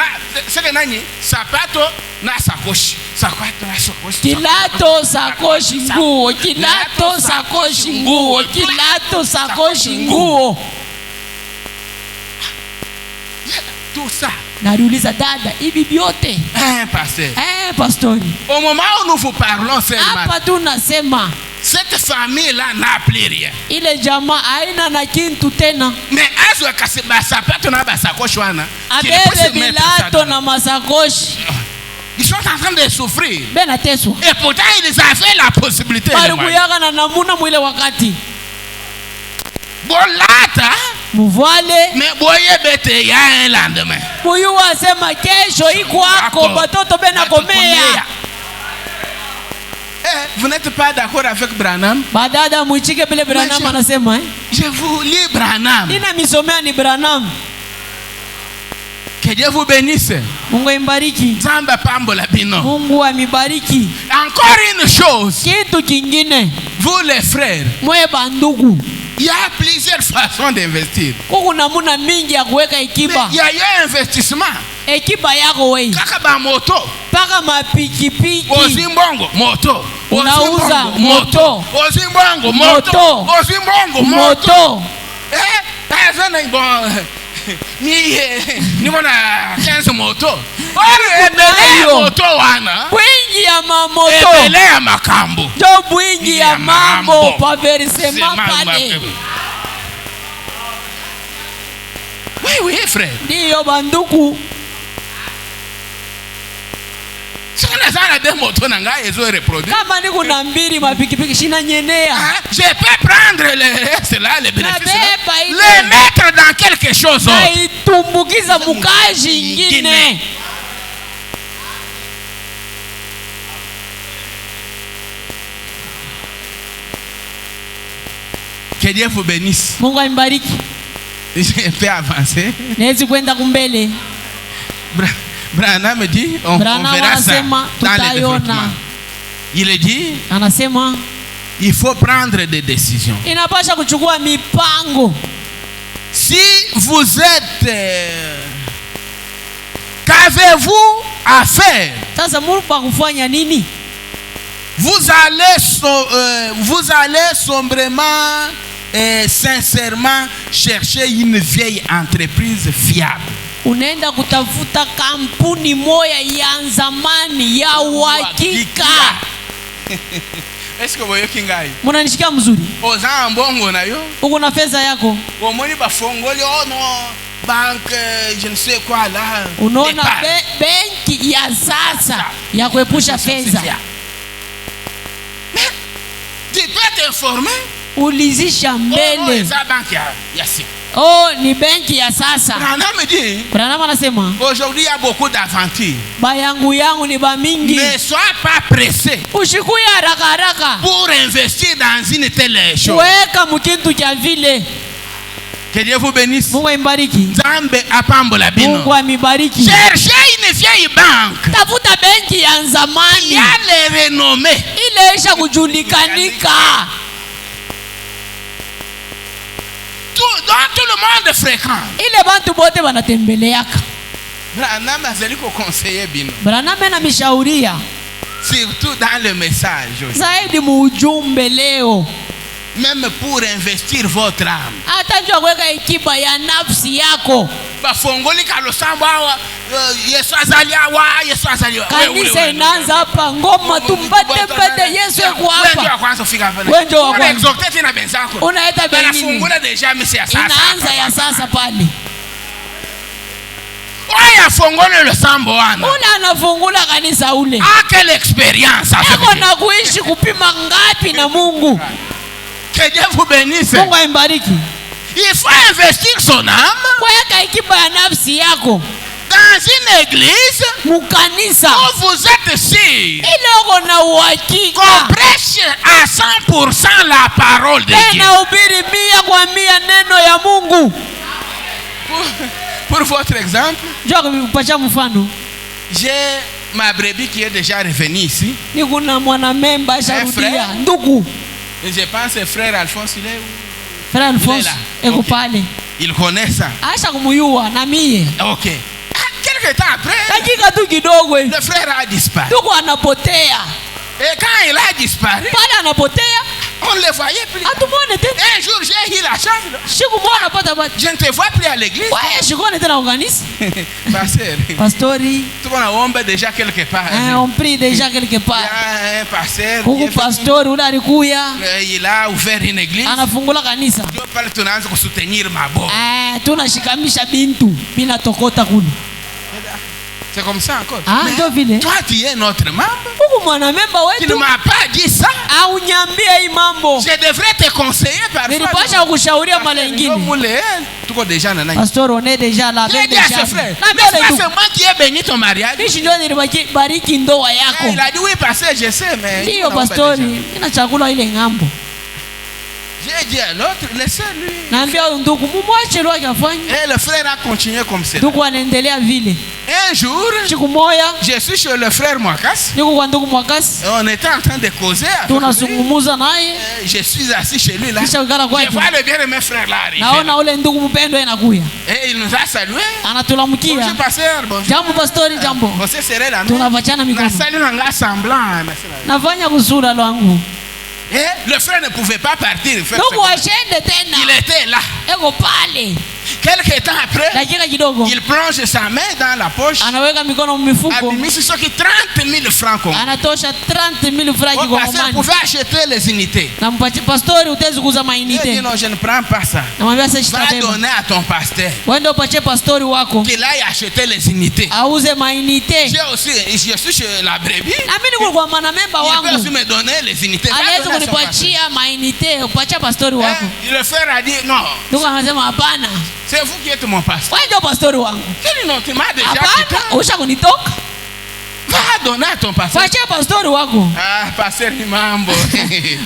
C'est que nani? Sapato na sakoshi. Sapato na sakoshi. Kilato sakoshi nguo. Kilato sakoshi nguo. Kilato sakoshi nguo. Tout ça. Naliuliza dada, hivi vyote? Pasteur. Pastori. Au moment où nous vous parlons seulement. Hapa tunasema cette famille-là n'a plus rien. Ile jamaa haina na kintu tena. Mais azwa kaseba sapato na basakoshi wana. Abebe bilato na masakoshi. Ils sont en train de souffrir. Bena teso. Et pourtant ils avaient la possibilité. Balikuyaga na namuna mwile wakati. Bolata. Muvale. Mais boye bete ya un lendemain. Muyu asema kesho iko ako batoto bena komea. Vous n'êtes pas d'accord avec Branham? Badada muichike bile Branham anasema Je vous lis Branham. Nina misomea ni Branham. Que Dieu vous bénisse. Mungu imbariki. Zamba pambola bino. Mungu amibariki. Encore une chose. Kitu kingine. Vous les frères. Mwe bandugu. Il y a plusieurs façons d'investir. Kuku namuna mingi ya kuweka ekiba. Il y a eu un investissement. Ekiba yako wewe. Kaka ba moto. Paka mapikipiki. Ozimbongo moto. Unauza moto. Ozimbongo moto. Ozimbongo moto. Azana bon. Ni mona 15 moto. Ebele moto wana. Bwingi ya mamoto. Ebele ya makambo. Jo bwingi ya mambo pa versement pale. Oui, frère. Ndiyo banduku. Kama niko na mbili mapikipiki shina nyenea. Je peux prendre le reste là, les bénéfices. Les mettre dans quelque chose d'autre. Naitumbukiza mukaji ingine. Que Dieu vous bénisse. Mungu ambariki. Je peux avancer. Nezi kwenda kumbele. Branham dit, on verra ça dans le développement. Il dit, anasema, il faut prendre des décisions. Inapasha kuchukua mipango. Si vous êtes, qu'avez-vous à faire? Sasa Mungu pa kufanya nini? Vous allez sombrement et sincèrement chercher une vieille entreprise fiable. Unaenda kutafuta kampuni moya ya zamani ya uhakika. Est-ce que vous voyez kingai? Munanishikia mzuri? Oza mbongo na yo. Uko na fedha yako? Omoni bafongoli non banque je ne sais quoi là. Unaona benki ya sasa ya kuepusha fedha. Tu peux t'informer? Ulizisha mbele. Eza banki ya siku. Ni benki ya sasa. Branham anasema, aujourd'hui il y a beaucoup d'aventures. Bayangu yangu ni ba mingi. Ne sois pas pressé. Ushikuya haraka haraka. Pour investir dans une telle chose. Weka mkintu cha vile. Que Dieu vous bénisse. Mungu imbariki. Zambe apambola bino. Mungu amibariki. Cherchez une vieille banque. Tafuta benki ya zamani. Il y a les renommées. Ile isha kujulikanika. Dans tout le monde fréquent. Ile bantu bote banatembeleaka. Branham azaliko conseiller bino. Branham na mishauria. Surtout dans le message. Zaidi muujumbe leo. Même pour investir votre âme. Hata njoo kuweka ekiba ya nafsi yako. Bafongoli kalosambo awa Yesu azalia wa Yesu azalia. Kanisa inaanza hapa ngoma tumpate Yesu yuko hapa. Wewe ndio kwanza fika hapa. Wewe ndio wa kwanza. Exaltate tena benzako. Unaita bengine. Unafungula deja mesi ya sasa. Inaanza ya sasa pale. Oya fongole le sambo wana. Una anafungula kanisa ule. Quelle expérience avec Dieu. Eko na kuishi kupima ngapi na Mungu. Que Dieu vous bénisse. Mungu ambariki. Il faut investir son âme. Weka ekiba ya nafsi yako. Dans une église. Mukanisa. Où vous êtes sûr. Ile uko na uhakika. Qu'on prêche à 100% la parole de Dieu. Na ubiri 100% neno ya Mungu. Pour votre exemple. J'ai ma brebis qui est déjà revenue ici. Ni kuna mwana memba asharudia. Ndugu. Et je pense frère Alphonse il est où? Frère Alphonse eko pale. Il connaît ça. Asha kumuyua na mie. Ok. Quelques temps après, Dakika tu kidogo hivi. le frère a disparu. Ndugu anapotea. Et quand il a disparu, Pale anapotea, on ne le voyait plus. atumuone tena. Un jour, j'ai eu la chance. Shikumwona pata bati. Je ne te vois plus à l'église. Wewe shikone tena ukanisa. Pasteur, Pastori, tout le monde ombe déjà quelque part. on prie déjà quelque Il y part. a un pasteur. Huku pastori ule alikuya Il a ouvert une église. anafungula kanisa. Ndio pale tunaanza kusoutenir mabo. Tunashikamisha bintu bina tokota kule. C'est comme ça encore. Ah, ndio vile. Toi, tu es notre membre. Huku mwanamemba Tu ne wetu m'as pas dit ça. au nyambia hii mambo. Je devrais te conseiller parfois. Nilipasha kushauria mara nyingine. Tuko déjà na nani. Pastor, on est déjà là, J'ai ben dit à déjà. ce frère, Na n'est-ce mbele pas tu. c'est moi qui ai béni ton mariage? Nishi ndio nilibariki ndoa yako. Il a dit oui, pasteur, je sais, mais. Ndio on a pastori, déjà. ina chakula ile ngambo. J'ai dit à l'autre, laissez-lui. Naambia huyu ndugu mumwache leo akafanye. Et le frère a continué comme ça. Ndugu anaendelea vile. Un jour, Siku moja je suis chez le frère Mwakas. niko kwa ndugu Mwakasi, Et on était en train de causer avec lui. tunazungumuza naye, Je suis assis chez lui là. kisha ukala Je kwake. vois le bien-aimé frère là arriver. Naona ule ndugu mpendwa inakuya. Et il nous a salué. Bonjour Anatulamkia. pasteur, bonjour. Jambo pastori, jambo. On s'est serré la main. Tunavachana On a mikono. salué en semblant. Nafanya kusura lwangu. Et le frère ne pouvait pas partir. Le frère, Ndugu ashende tena. il était là. Eko pale. Quelques temps après, Dakika kidogo. il plonge sa main dans la poche. Anaweka mikono mmifuko. Abimisi soki 30 000 francs. Anatosha 30,000 francs Mon pasteur kigomani. pouvait acheter les unités. Na pastori utezi kuuza Il dit mainite. non, je ne prends pas ça. Namwambia sasa Va shitabeba. donner à ton pasteur Wende upatie pastori wako. qu'il aille acheter les unités. Auze mainite. Je suis chez la brebis. Na mimi niko kwa mwanamemba Il peut aussi wangu. me donner les unités. Va Anaweza donner à son pasteur. kunipatia mainite, upatia pastori wako. Le frère a dit non, Ndugu anasema hapana. c'est vous qui êtes mon pasteur. Wewe ndio pastori wangu. Il dit non, tu m'as déjà quitté. Hapana, usha kunitoka. Va donner à ton pasteur. Patia pastori wako. Ah, pasteur ni mambo.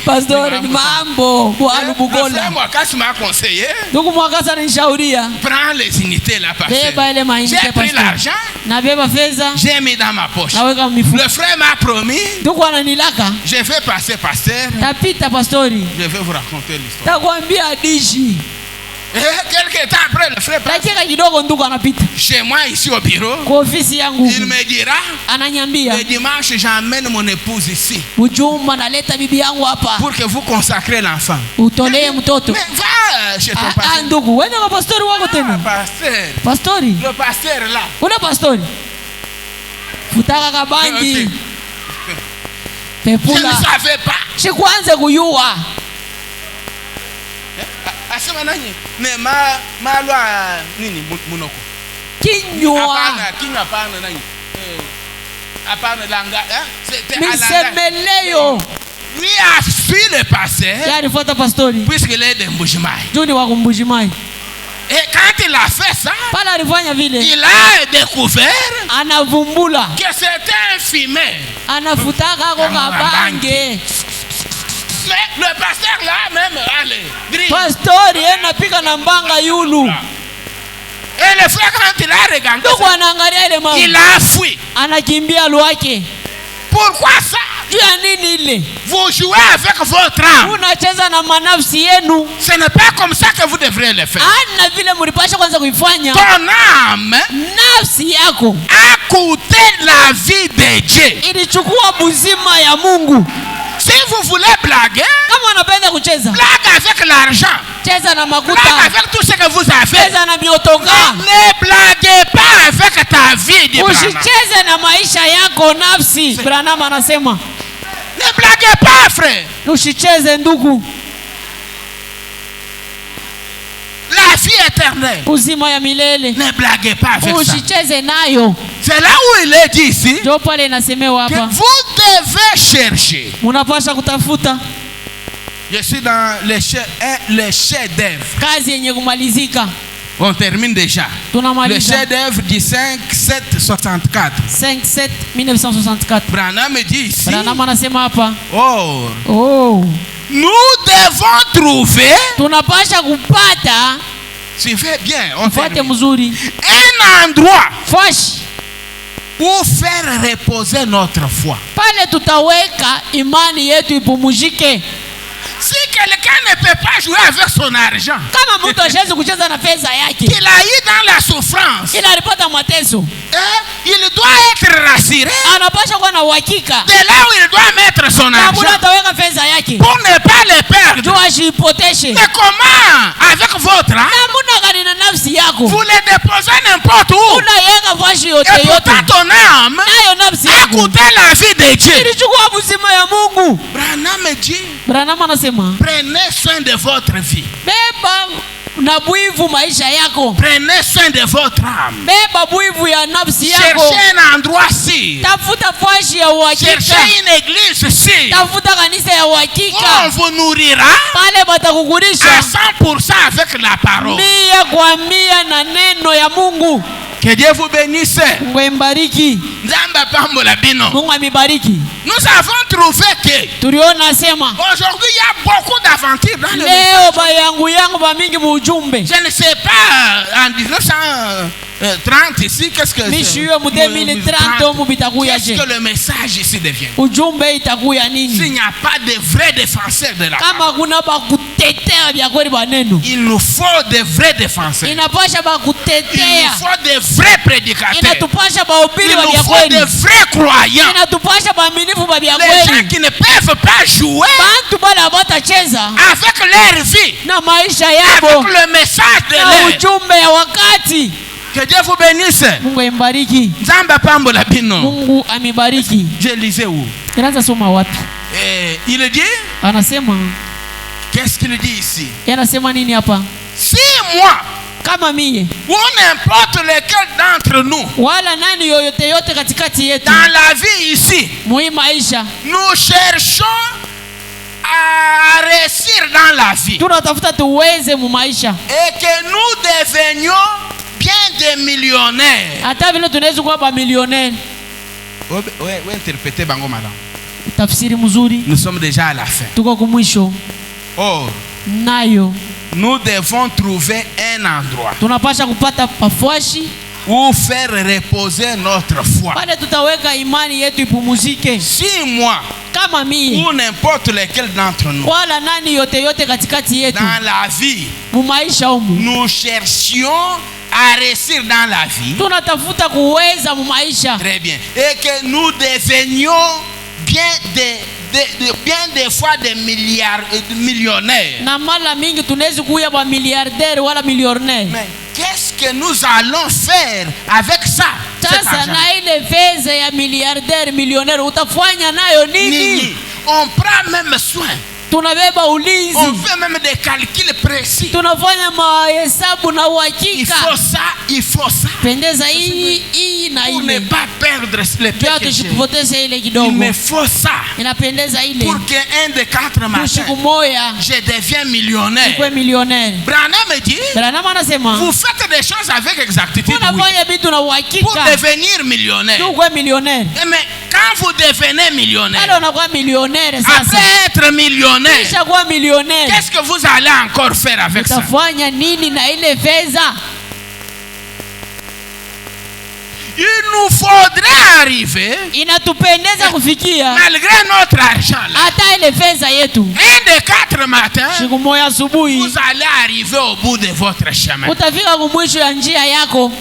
Pastori ni mambo. Bwana Le bugola. frère Mwakasi m'a conseillé. Ndugu Mwakasa ananishauri. Prends les unités là, pasteur. Beba ile J'ai mainite pris pastori. l'argent, Na beba fedha. j'ai mis dans ma poche. Naweka mifuko. Le frère m'a promis, Ndugu ananilaka. je vais passer pasteur. Tapita pastori. Je vais vous raconter l'histoire. Takwambia hadithi. Et quelques temps après, le frère passe Dakika kidogo ndugu anapita chez moi ici au bureau. kwa ofisi yangu. Il me dira, Ananiambia, le dimanche, j'emmène mon épouse ici mjumba naleta bibi yangu hapa. pour que vous consacrez l'enfant. Utolee mtoto. Mais va chez ton pasteur. Ndugu, wewe kwa pastori wako Ah, tena. pasteur. Pastori? Le pasteur là. Ule pastori. Futaka kabangi. Je ne Pepula. savais pas. Shikwanze kuyua. Asema nani? Mais malwa nini munoko. Kinywa. Hapana, kinywa hapana nani? Hapana langa, c'était à la Misemeleyo. lui a fui le pasteur Yari fuata pastori. puisqu'il est de Mbujimai. Juni wa kumbujimai. Et quand il a fait ça, Pala alifanya vile. il a découvert Anavumbula. que c'était un fumet. Anafutaka ako kabange. Mais le pasteur là même, allez, grille. Pastori napika na mbanga yulu. Et le frère quand il a regardé Ndugu ça, anaangalia ile mambo. il a fui. Anakimbia lwake. Pourquoi ça? Juu ya nini ile? Vous jouez avec votre âme. Unacheza na manafsi yenu. Ce n'est pas comme ça que vous devrez le faire. Ana vile mlipasha kwanza kuifanya. Ton âme Nafsi yako a coûté la vie de Dieu. ilichukua buzima ya Mungu. Si vous voulez blaguer, Kama unapenda kucheza, blague avec l'argent. cheza na Blague makuta. avec tout ce que vous avez. Cheza na miotoka. Ne blaguez pas avec ta vie, dit Branham. Usicheze na maisha yako nafsi. Branham anasema, Ne blaguez pas, frère. usicheze ndugu. La vie éternelle. Uzima ya milele. Ne blaguez pas avec ça. Usicheze nayo. C'est là où il est dit ici Ndio pale inasemewa que hapa. vous devez chercher. Munapasha kutafuta Je suis dans le chef-d'œuvre. kazi yenye kumalizika. On termine déjà. Le Tunamaliza chef-d'œuvre du 5-7-64. 5/7/1964. Branham me dit ici, Branham anasema hapa, or, nous devons trouver, tunapasha kupata, suivez bien, on fuate termine, mzuri, un endroit fashi où faire reposer notre foi. pale tutaweka imani yetu ipumuzike. Si quelqu'un ne peut pas jouer avec son argent, kama mtu hawezi kucheza na pesa yake, qu'il a eu dans la souffrance, ila alipata mateso, il doit être rassuré anapasha kuwa na uhakika de là où il doit mettre son na argent kuna ataweka pesa yake pour ne pas le perdre. juu asipoteshe. Mais comment avec votre âme? Na muna gani na nafsi yako, Vous le déposez n'importe où. unaiweka fashi yote Et yote, pourtant ton âme nayo nafsi a yako goûté la vie de Dieu. ilichukua uzima ya Mungu. Branham dit, Branham anasema prenez soin de votre vie. beba na bwivu maisha yako, Prenez soin de votre âme. beba bwivu ya nafsi yako, Cherchez un endroit sûr. tafuta fashi ya uhakika, Cherchez une église sûre. tafuta kanisa ya On uhakika, vous nourrira pale à batakukulisha 100% avec la parole. 100% na neno ya Mungu. Que Dieu vous bénisse. Mungu ambariki, Nzamba pambola bino. Mungu amibariki. Nous avons trouvé que Tuliona sema aujourd'hui il y a beaucoup d'aventures dans le monde. leo bayangu ba mingi muujumbe Je ne sais pas en 1930 ici qu'est-ce que mishiwe mu 2030 omu bitakuya je, qu'est-ce que le message ici devient. ujumbe itakuya S'il nini n'y a pas de vrais défenseurs de la parole, kama kuna bakutetea vya kweli ba neno? il nous faut de vrais défenseurs. Inapasha Il bakutetea, nous faut de vrais prédicateurs. inatupasha bahubiri Il ba nous vya faut kweli, de vrais croyants. inatupasha baaminifu ba vya Les gens kweli, qui ne peuvent pas jouer bantu bala batacheza avec leur vie, na maisha avec yabo le message de na l'air. ujumbe ya wakati. Que Dieu vous bénisse. Mungu ambariki, Nzamba pambola bino. Mungu amibariki. Je lisais où? Inaanza soma wapi? Il dit, Anasema, qu'est-ce qu'il dit ici? yanasema nini hapa? Si moi, Kama mie ou n'importe lequel d'entre nous, wala nani yoyote yote katikati yetu dans la vie ici, mui maisha nous cherchons à réussir dans la vie tunatafuta tuweze mu maisha, et que nous devenions bien des millionnaires. hata vile tunaweza kuwa ba millionnaire. Ouais, interprétez bango madame. Tafsiri mzuri, Nous sommes déjà à la fin. tuko kumwisho, Or, nayo nous devons trouver un endroit tunapasha kupata pafwashi où faire reposer notre foi. pale tutaweka imani yetu ipumuzike. Si moi, Kama mie ou n'importe lequel d'entre nous, wala nani yote yote katikati yetu dans la vie, mu maisha humu nous cherchions à réussir dans la vie, tunatafuta kuweza mu maisha, très bien, et que nous devenions bien des fois des millionnaires. na mara mingi tunaweza kuya ba miliardere wala millionnaire. Mais qu'est-ce que nous allons faire avec ça? Cet Sasa argent? na ile fedha ya miliardere millionnaire utafanya nayo nini? Nini? On prend même soin. Tunabeba ulinzi, On fait même des calculs précis. tunafanya mahesabu na Il uhakika, faut ça, il faut ça. pendeza hii na Pour ne ile, pas perdre le peu ndio que j'ai. tusikupoteze ile Il kidogo, me faut ça. inapendeza ile Pour qu'un des 4 matins, siku moya je deviens ikwe millionnaire. millionnaire. Branham me dit, Branham anasema vous faites des choses avec exactitude, oui, unafanya vitu na pour uhakika devenir millionnaire. ndio ukwe millionnaire. Mais quand vous devenez millionnaire, Pale unakuwa millionnaire sasa, après être millionnaire, kisha kuwa millionnaire qu'est-ce que vous allez encore faire avec ça? utafanya nini na ile fedha? Il nous faudrait arriver, Inatupendeza kufikia malgré notre argent là, hata ile fedha yetu, un des 4 matins, siku moja asubuhi vous allez arriver au bout de votre chemin. utafika kumwisho ya njia yako,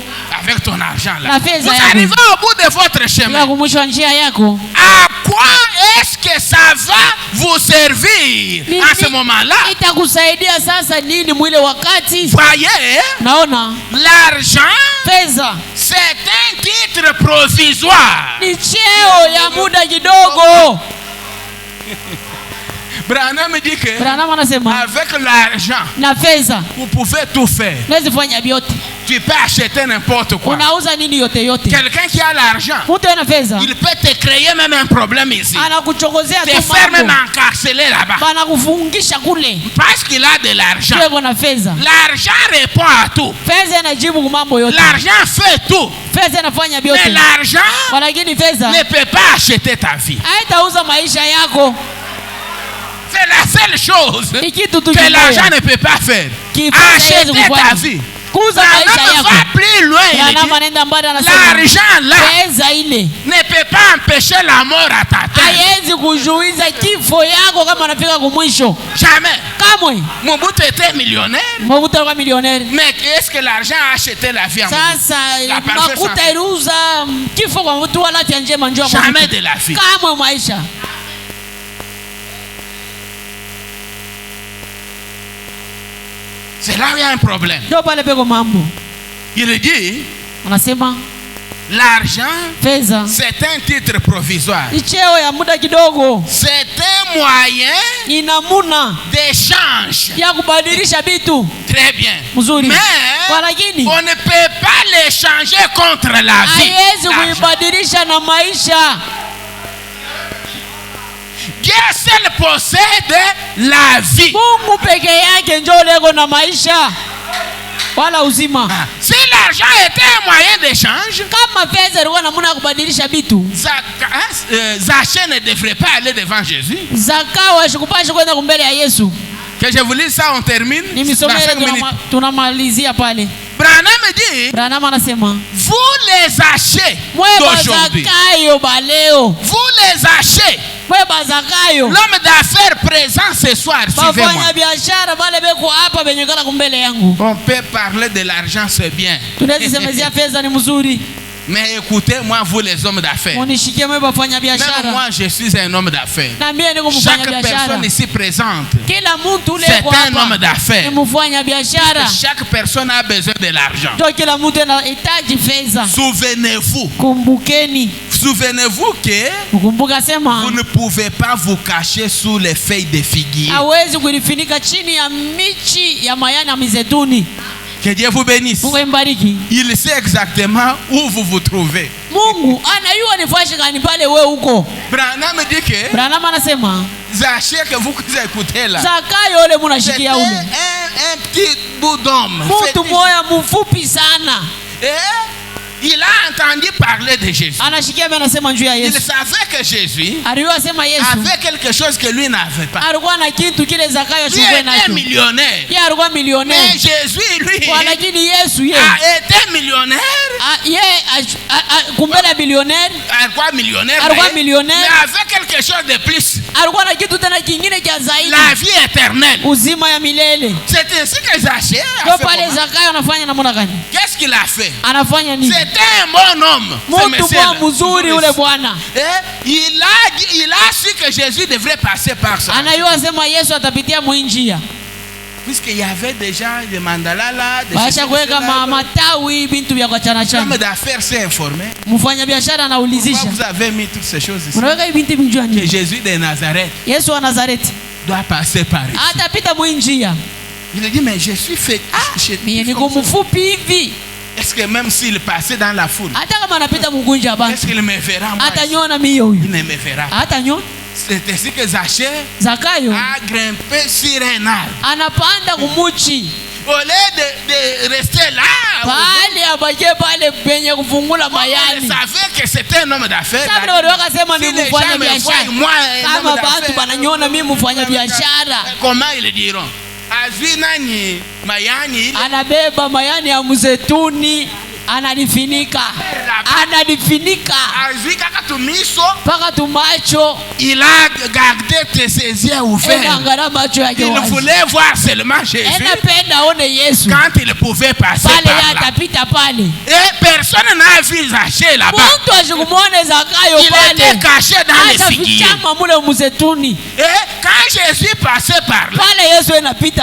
Avec ton argent là, La fête, vous ça y est. arrivez au bout de votre fika chemin. kumwisho ya njia yako. À quoi est-ce que ça va vous servir Ni- à ce ni- moment-là? itakusaidia sasa nini mwile wakati? Voyez, Naona l'argent, fedha c'est un titre provisoire. ni cheo ya muda kidogo. Branham dit que Branham anasema avec l'argent, na fedha vous pouvez tout faire. unaweza fanya vyote, Tu peux acheter n'importe quoi. unauza nini yote yote. Quelqu'un qui a l'argent, Mtu ana fedha il peut te créer même un problème ici. anakuchokozea Te tu faire même mambo, encarceler là-bas. banakufungisha kule Parce qu'il a de l'argent. kwa na fedha. L'argent répond à tout. Fedha inajibu kwa mambo yote, L'argent fait tout. fedha inafanya Mais vyote, l'argent lakini fedha ne peut pas acheter ta vie. haitauza maisha yako. C'est la seule chose Ni kitu tu que l'argent kimoja ne peut pas faire. kifedha haiwezi Acheter ta kufanya. vie. kuza maisha yako. Va plus loin. L'argent là ne peut pas empêcher la mort à ta tête. haiwezi kuzuiza kifo yako kama unafika kumwisho. Jamais. Kamwe. Mobutu était millionnaire. Mobutu alikuwa millionnaire. Mais est-ce que l'argent a acheté la vie en Mobutu? Sasa makuta iruza kifo kwa mtu wala afya njema njoo Mobutu. Jamais de la vie. Kamwe maisha. C'est là où il y a un problème. Ndio pale peko mambo. Il dit, anasema l'argent, fedha, c'est un titre provisoire. Icheo ya muda kidogo. C'est un moyen inamuna d'échange. Ya kubadilisha vitu. Très bien. Mzuri. Mais on ne peut pas l'échanger contre la vie. Haiwezi kuibadilisha na maisha. Dieu seul possède la vie. Mungu peke yake ndio lego na maisha. Wala uzima. Si l'argent était un moyen d'échange, kama fedha ilikuwa namna ya kubadilisha vitu, Zaché ne devrait pas aller devant Jésus. Zakayo ashikupasha kwenda mbele ya Yesu. Que je vous lise ça, on termine. Tunamalizia pale. Branham dit, Branham anasema, vous les achetez d'aujourd'hui. Vous les achetez. L'homme d'affaires présent ce soir, suivez-moi. On peut parler de l'argent, c'est bien. Mais écoutez-moi, vous les hommes d'affaires. Même moi, je suis un homme d'affaires. Chaque personne ici présente, c'est un homme d'affaires. Chaque personne a besoin de l'argent. Souvenez-vous. Souvenez-vous que vous ne pouvez pas vous cacher sous les feuilles de figuier. Que Dieu vous bénisse. Il sait exactement où vous vous trouvez. Branham dit que Zaché que vous écoutez là, c'était un petit bout d'homme. Il a entendu parler de Jésus. Il savait que Jésus avait quelque chose que lui n'avait pas. Lui était millionnaire. Mais Jésus, lui, a été millionnaire. Mais avec quelque chose de plus. La vie éternelle. C'est ainsi que Zaché a fait. Qu'est-ce qu'il a fait? C'était un bon homme. Il a su que Jésus devrait passer par ça. Puisqu'il y avait déjà des mandalas là, l'homme d'affaires s'est informé. Pourquoi vous avez mis toutes ces choses ici? Que Jésus de Nazareth doit passer par ici. Il a dit, mais je suis fait. Est-ce que même s'il passait dans la foule, est-ce qu'il me verra moi? Il ne me verra pas. C'est ainsi que Zaché a grimpé sur un arbre. Au lieu de rester là, il savait que c'était un homme d'affaires. Si les gens me voient, moi, un homme d'affaires, comment ils diront? Anabeba mayani ya mzetuni, analifinika paka tumacho. Il a gardé ses yeux ouverts. Il voulait voir seulement Jésus quand il pouvait passer par là. Et personne n'a vu Zaché là-bas. Il était caché dans les figuiers. Et quand Jésus passait par là,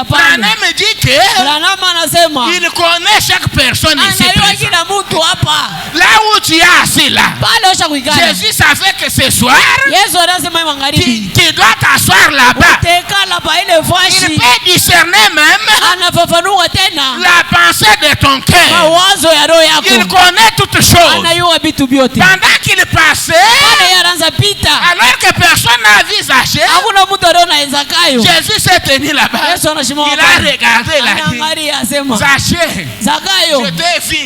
Branham me dit qu'il connaît chaque personne ici présente. Là où tu es assis là, Jésus savait que ce soir tu dois t'asseoir là-bas. Il peut discerner même la pensée de ton cœur. Il connaît toutes choses. Pendant qu'il passait, alors que personne n'a vu Zaché, Jésus s'est tenu là-bas. Il a regardé, il a dit, Zaché, je t'ai vu,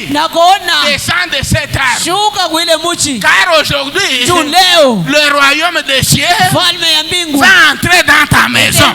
descends de cet arbre. Car aujourd'hui, le royaume des cieux va entrer dans ta maison.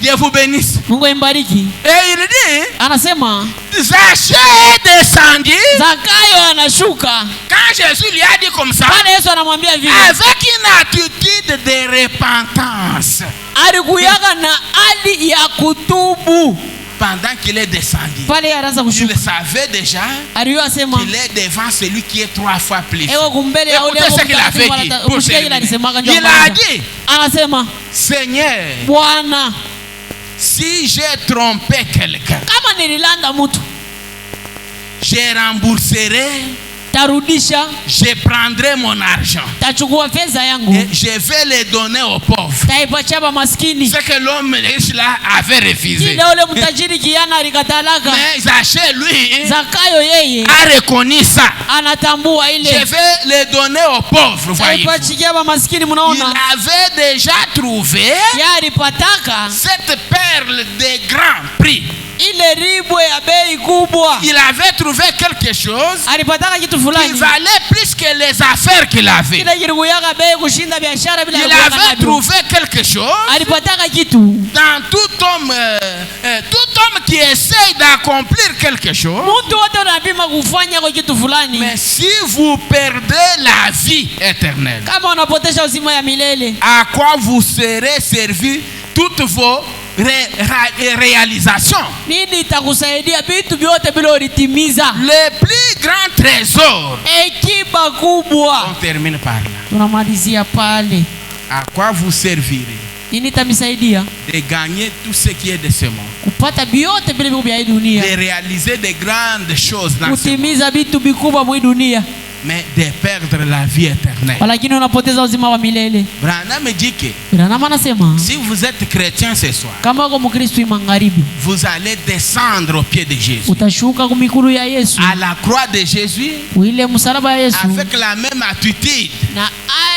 Dieu vous bénisse. Mungu imbariki. Et il dit, Anasema Zaché est descendu. Zakayo anashuka. Quand Jésus lui a dit comme ça, Pale Yesu anamwambia vile, avec une attitude de repentance, alikuyaga na hali ya kutubu. pendant qu'il est descendu, Pale anaanza il kushuka. savait déjà Aliyosema qu'il est devant celui qui est 3 fois plus. eko kumbele ya ule Écoutez ce qu'il avait dit. Pour terminer. Il a dit, anasema Seigneur, Bwana, si j'ai trompé quelqu'un, kama nililanda mtu je rembourserai, tarudisha, je prendrai mon argent tachukua fedha yangu, et je vais le donner aux pauvres. taipatia ba maskini. Ce que l'homme riche là avait refusé. Kile ule mtajiri kiana alikatalaka. Mais Zaché, lui, Zakayo yeye a reconnu ça. anatambua Je ile, vais le donner aux pauvres, voyez. taipatia ba maskini. Il Mnaona avait déjà trouvé yari pataka cette perle de grand prix. ile ribwe ya bei kubwa. Il avait trouvé quelque chose Alipataka kitu qui fulani valait plus que les affaires qu'il avait. kile kilikuyaga bei kushinda biashara bila Il kuyaga avait navyo. trouvé quelque chose Alipataka kitu dans tout homme qui essaye d'accomplir quelque chose. mtu wote unapima kufanya kwa kitu fulani, Mais si vous perdez la vie éternelle, kama unapotesha uzima ya milele, à quoi vous serez servi toutes vos réalisations? nini itakusaidia vitu vyote bila ulitimiza? Le plus grand trésor. Ekiba kubwa. On termine par là. Tunamalizia pale. À quoi vous servirez Nini itamisaidia de gagner tout ce qui est de ce monde, kupata vyote vile vya hii dunia, de réaliser de grandes choses dans ce monde, kutimiza vitu vikubwa mwa hii dunia, mais de perdre la vie éternelle? lakini unapoteza uzima wa milele. Branham me dit que Branham anasema si vous êtes chrétien ce soir, kama uko Mkristo magharibi, vous allez descendre au pied de Jésus, utashuka kumikulu ya Yesu, à la croix de Jésus, ile msalaba ya Yesu, avec la même attitude na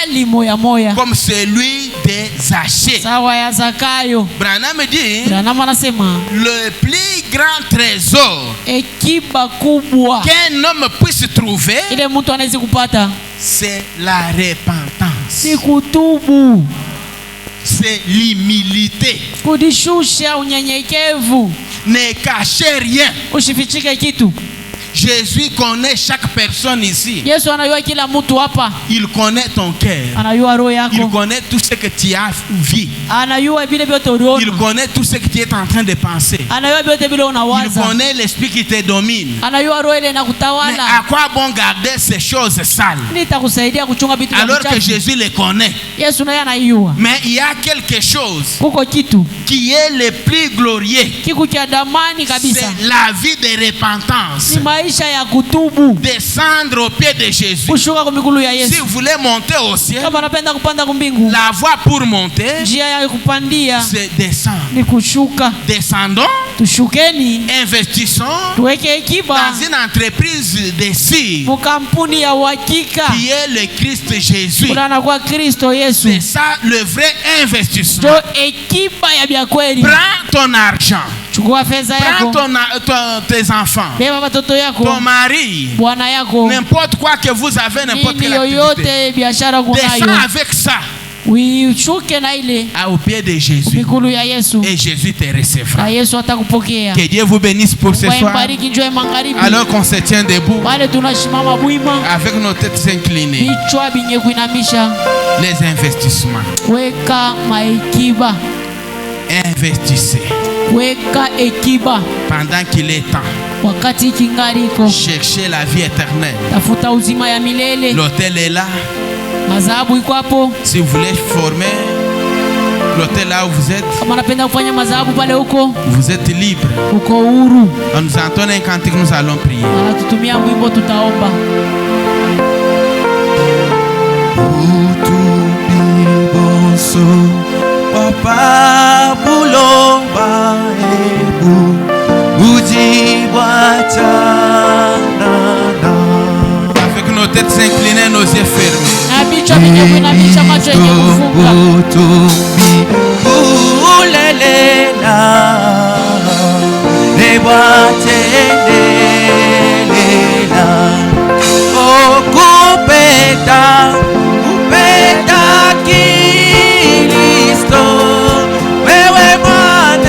ali moya moya comme celui de Zaché. sawa ya Zakayo. Branham me dit, Branham anasema le plus grand trésor ekiba kubwa qu'un homme puisse trouver, ile mtu anaweza kupata c'est la repentance, si kutubu, c'est l'humilité. kujishusha, unyenyekevu, Ne cachez rien. usifichike kitu. Jésus connaît chaque personne ici. Yesu anajua kila mtu hapa, Il connaît ton cœur. anajua roho Il yako, connaît tout ce que tu as vu. anajua vile vyote Il uliona, connaît tout ce que tu es en train de penser. anajua vyote vile Il unawaza, connaît l'esprit qui te domine. anajua roho ile Mais inakutawala. à quoi bon garder ces choses sales Nitakusaidia kuchunga vitu vya alors que uchafu. Jésus les connaît? Yesu naye anaiua. Mais il y a quelque chose Kuko kitu qui est le plus glorieux. kiku cha damani kabisa, C'est la vie de repentance. ni maisha ya kutubu, Descendre au pied de Jésus. kushuka kwa miguu ya Si Yesu. vous voulez monter au ciel, Kama unapenda kupanda kumbingu, la voie pour monter, njia ya kupandia c'est descendre. ni kushuka. Descendons, Tushukeni, investissons tuweke ekiba dans une entreprise de cire mukampuni ya uhakika qui est le Christ Jésus. kulana kwa Kristo Yesu, C'est ça le vrai investissement. ndio ekiba ya bya kweli. Prends ton argent, Chukua fedha prends yako, tes enfants, beba watoto yako, ton mari, bwana yako, n'importe quoi que vous avez, n'importe nini quelle activité. yoyote biashara Descends kunayo, avec ça uishuke na ile au pied de Jésus mikulu ya Yesu, et Jésus te na recevra. Yesu atakupokea. Que Dieu vous bénisse pour ce soir. Waimbariki njoo magharibi, Alors qu'on se tient debout wale tunashimama bwima, avec nos têtes inclinées, vichwa binye kuinamisha, les investissements. weka maekiba, Investissez weka ekiba pendant qu'il est temps. wakati kingariko, Cherchez la vie éternelle. tafuta uzima ya milele. L'hôtel est là. Madhabahu iko hapo. Si vous voulez former l'hôtel là où vous êtes, Kama unapenda kufanya madhabahu pale huko, vous êtes libre. uko huru. On nous entend un cantique, nous allons prier. Anatutumia mwimbo, tutaomba. Papa bulomba ebu Avec nos têtes inclinées, nos yeux fermés. Na vichwa binye kuinamisha, macho yenye kufunga. Wewe Bwana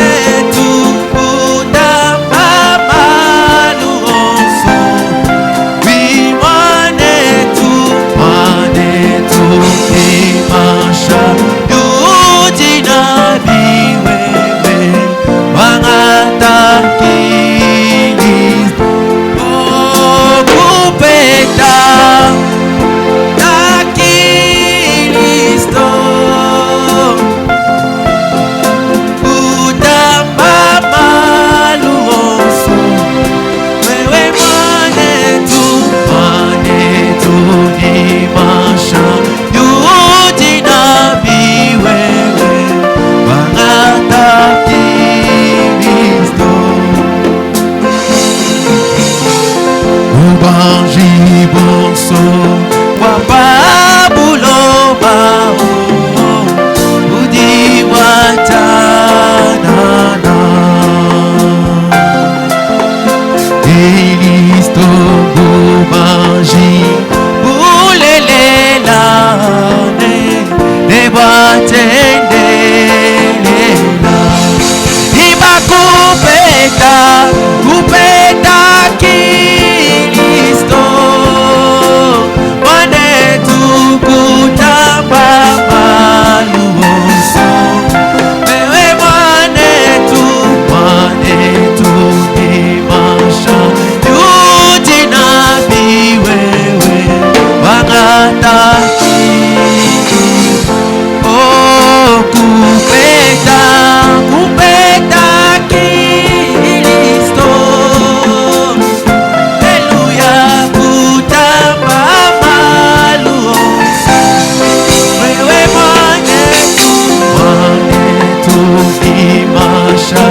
imasha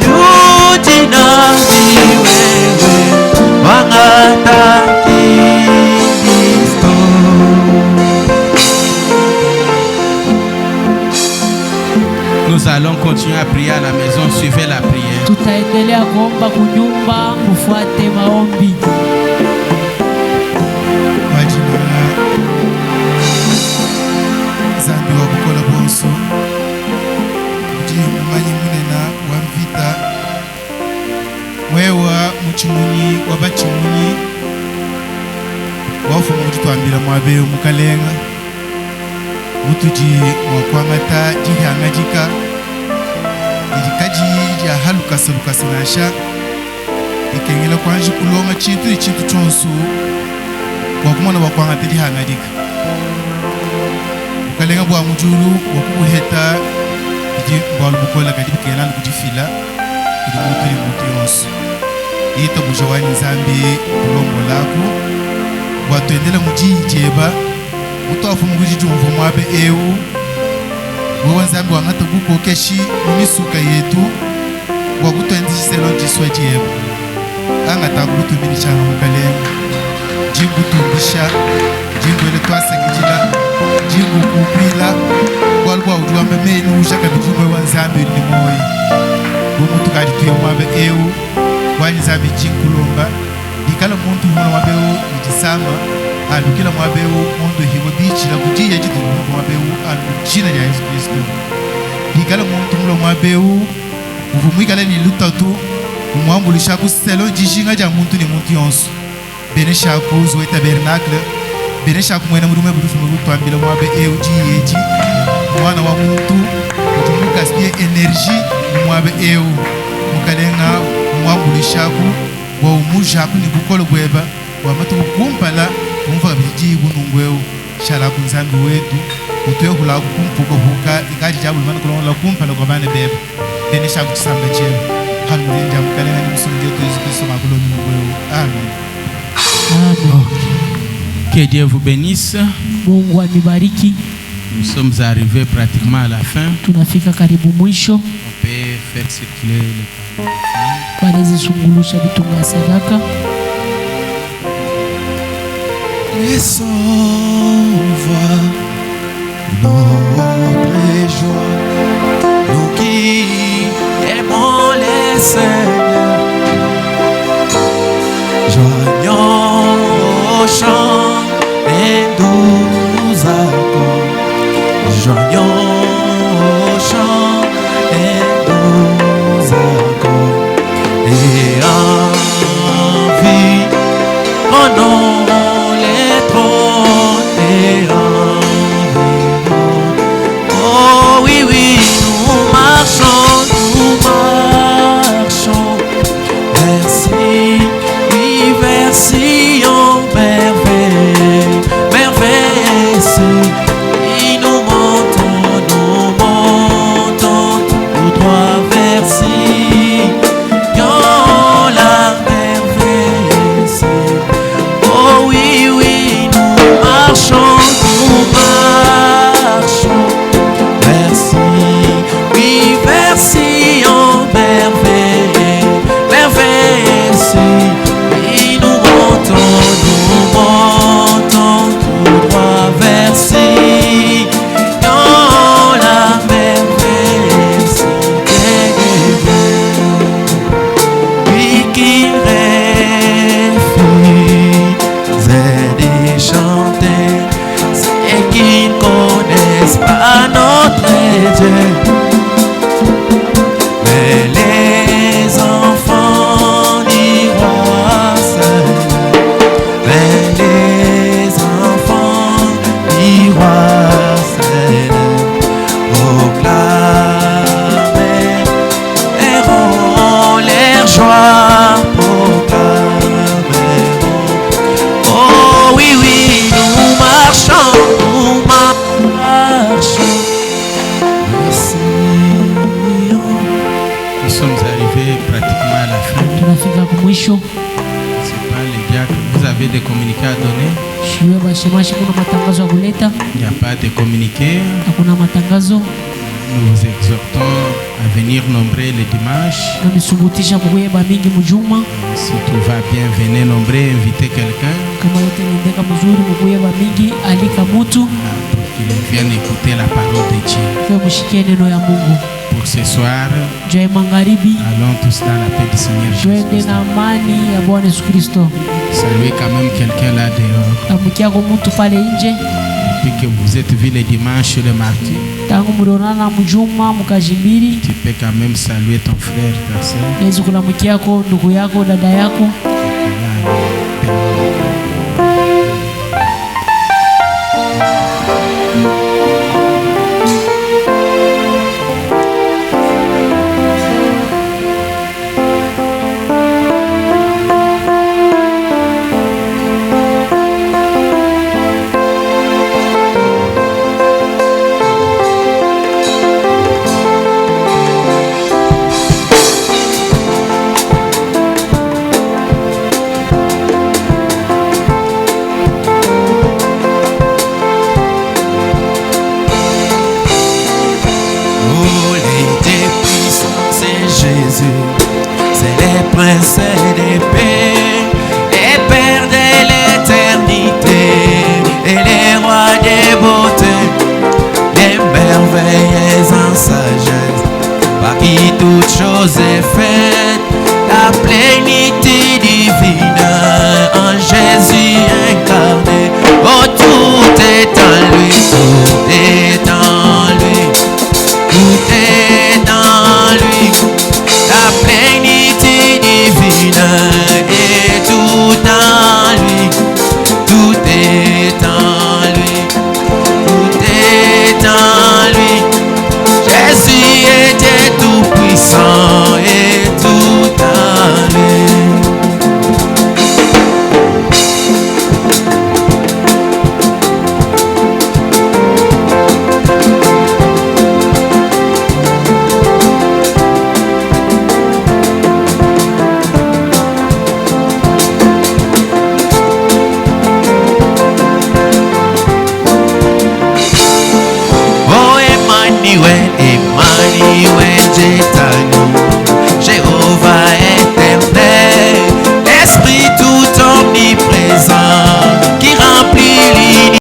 yujina niwewe wangata Kristo. Nous allons continuer à prier à la maison. Suivez la prière. Tutaendelea kuomba kunyumba, kufuate maombi. Zambi wa bukola bonso kuti mumanyi munena wamvita mwewa muchimunyi wabachimunyi wafuma kuti twambila mwabeyo mukalenga mutuji mwakwangata jihangajika ilikaji ja halukasa nasha ikengela kwanji kulonga chintu chonsu wakumona wakwangata jihangajika kalenga bwa mujulu wakuheta iji bwa bukola kadi bikela kujifila ili mutu yonsu ita bujawani Nzambi kulongo lako watwendela mujijeba mutu afumu kujijumvu mwabe ewu wewe Nzambi wangata kukokeshi mumisuka yetu wakutwendiselo jiswa jeba angata kutumini changa mukalenga jingutumbisha jingwele twasekijila jingu kupila walwa ujuambe menu ushaka bijumwe wa Nzambi ni moyi umutu kadi tuye mwabe ewu wani Nzambi jinkulomba dikala muntu mwana mwabe ewu nijisama alukila mwabe ewu mondo hiwa bichila kujiya jitu mwabe ewu alukina ya Yesu Kristo dikala muntu mwana mwabe ewu uvumwikala ni lutatu umwambulisha kuselo jishinga ja muntu ni muntu yonsu bene shaku zoe tabernacle bene shaku mwena murume budufume butwambila mwabe euji yeji mwana wa muntu mutumuka spie energie mwabe eu mukalenga mwambulishaku wa umujaku ni bukolo bweba wa matu kumpala kumva biji bunungweu shala kunzambi wetu utuye kula kumpuko buka ikaji jabu mwana kulonga kumpala kwa bane beba bene shaku tsamba chero haleluya mukalenga ni musumje tu Yesu Kristo makulo mungu. Amen. Que Dieu vous bénisse. Mungu amibariki. Nous sommes arrivés pratiquement à la fin. Tunafika karibu mwisho. On peut faire circuler les paroles. Wanazizungulusha vitunga sadaka. Laissons voir notre joie, nous qui aimons les Seigneurs, joignons au chant et doux accords, joignons au chant et doux accords, et en vie, prenons les trônes et environs. Oh oui, oui, nous marchons, merci, oui, merci, oh merveille, merveille, et nous montons tout droit vers Sion, la merveille, oh oui, oui, nous marchons, merci, oui, merci, oh merveille, merveille, et nous montons tout droit vers Sion, la merveille, oui, qui refuse de chanter, c'est qu'ils ne connaissent pas notre Dieu. Mais les enfants du roi Seigneur, mais les enfants du roi Seigneur, proclameront leur joie, proclameront. Oh oui, oui, nous marchons, Nous sommes arrivés pratiquement à la fin. Tunafika kumwisho. C'est pas les diacres. Vous avez des communiqués à donner? Shiwe bashemashi kuna matangazo ya kuleta. Il n'y a pas de communiqués. Hakuna matangazo. Nous vous exhortons à venir nombreux le dimanche. nanisubutisha mukuyeba mingi mujuma. Si tout va bien, venez nombreux, invitez quelqu'un Kama yote inaendeka mzuri mukuyeba mingi, alika mutu pour qu'il vienne écouter la parole de Dieu. kwa mushikie neno ya Mungu. Pour ce soir, Jai magharibi, allons tous dans la paix du Seigneur Jésus. twende na amani ya Bwana Yesu Kristo. Saluez quand même quelqu'un là dehors. Tamukiako mutu pale nje. Depuis que vous êtes vu le dimanche et le mardi, Tangu mulionana mujuma mukajimbiri, tu peux quand même saluer ton frère, ta soeur. naweza kulamukiako ndugu yako, dada yako. Prince des paix, les pères de l'éternité et les rois des beautés, les merveilles en sagesse, par qui toute chose est faite, la plénitude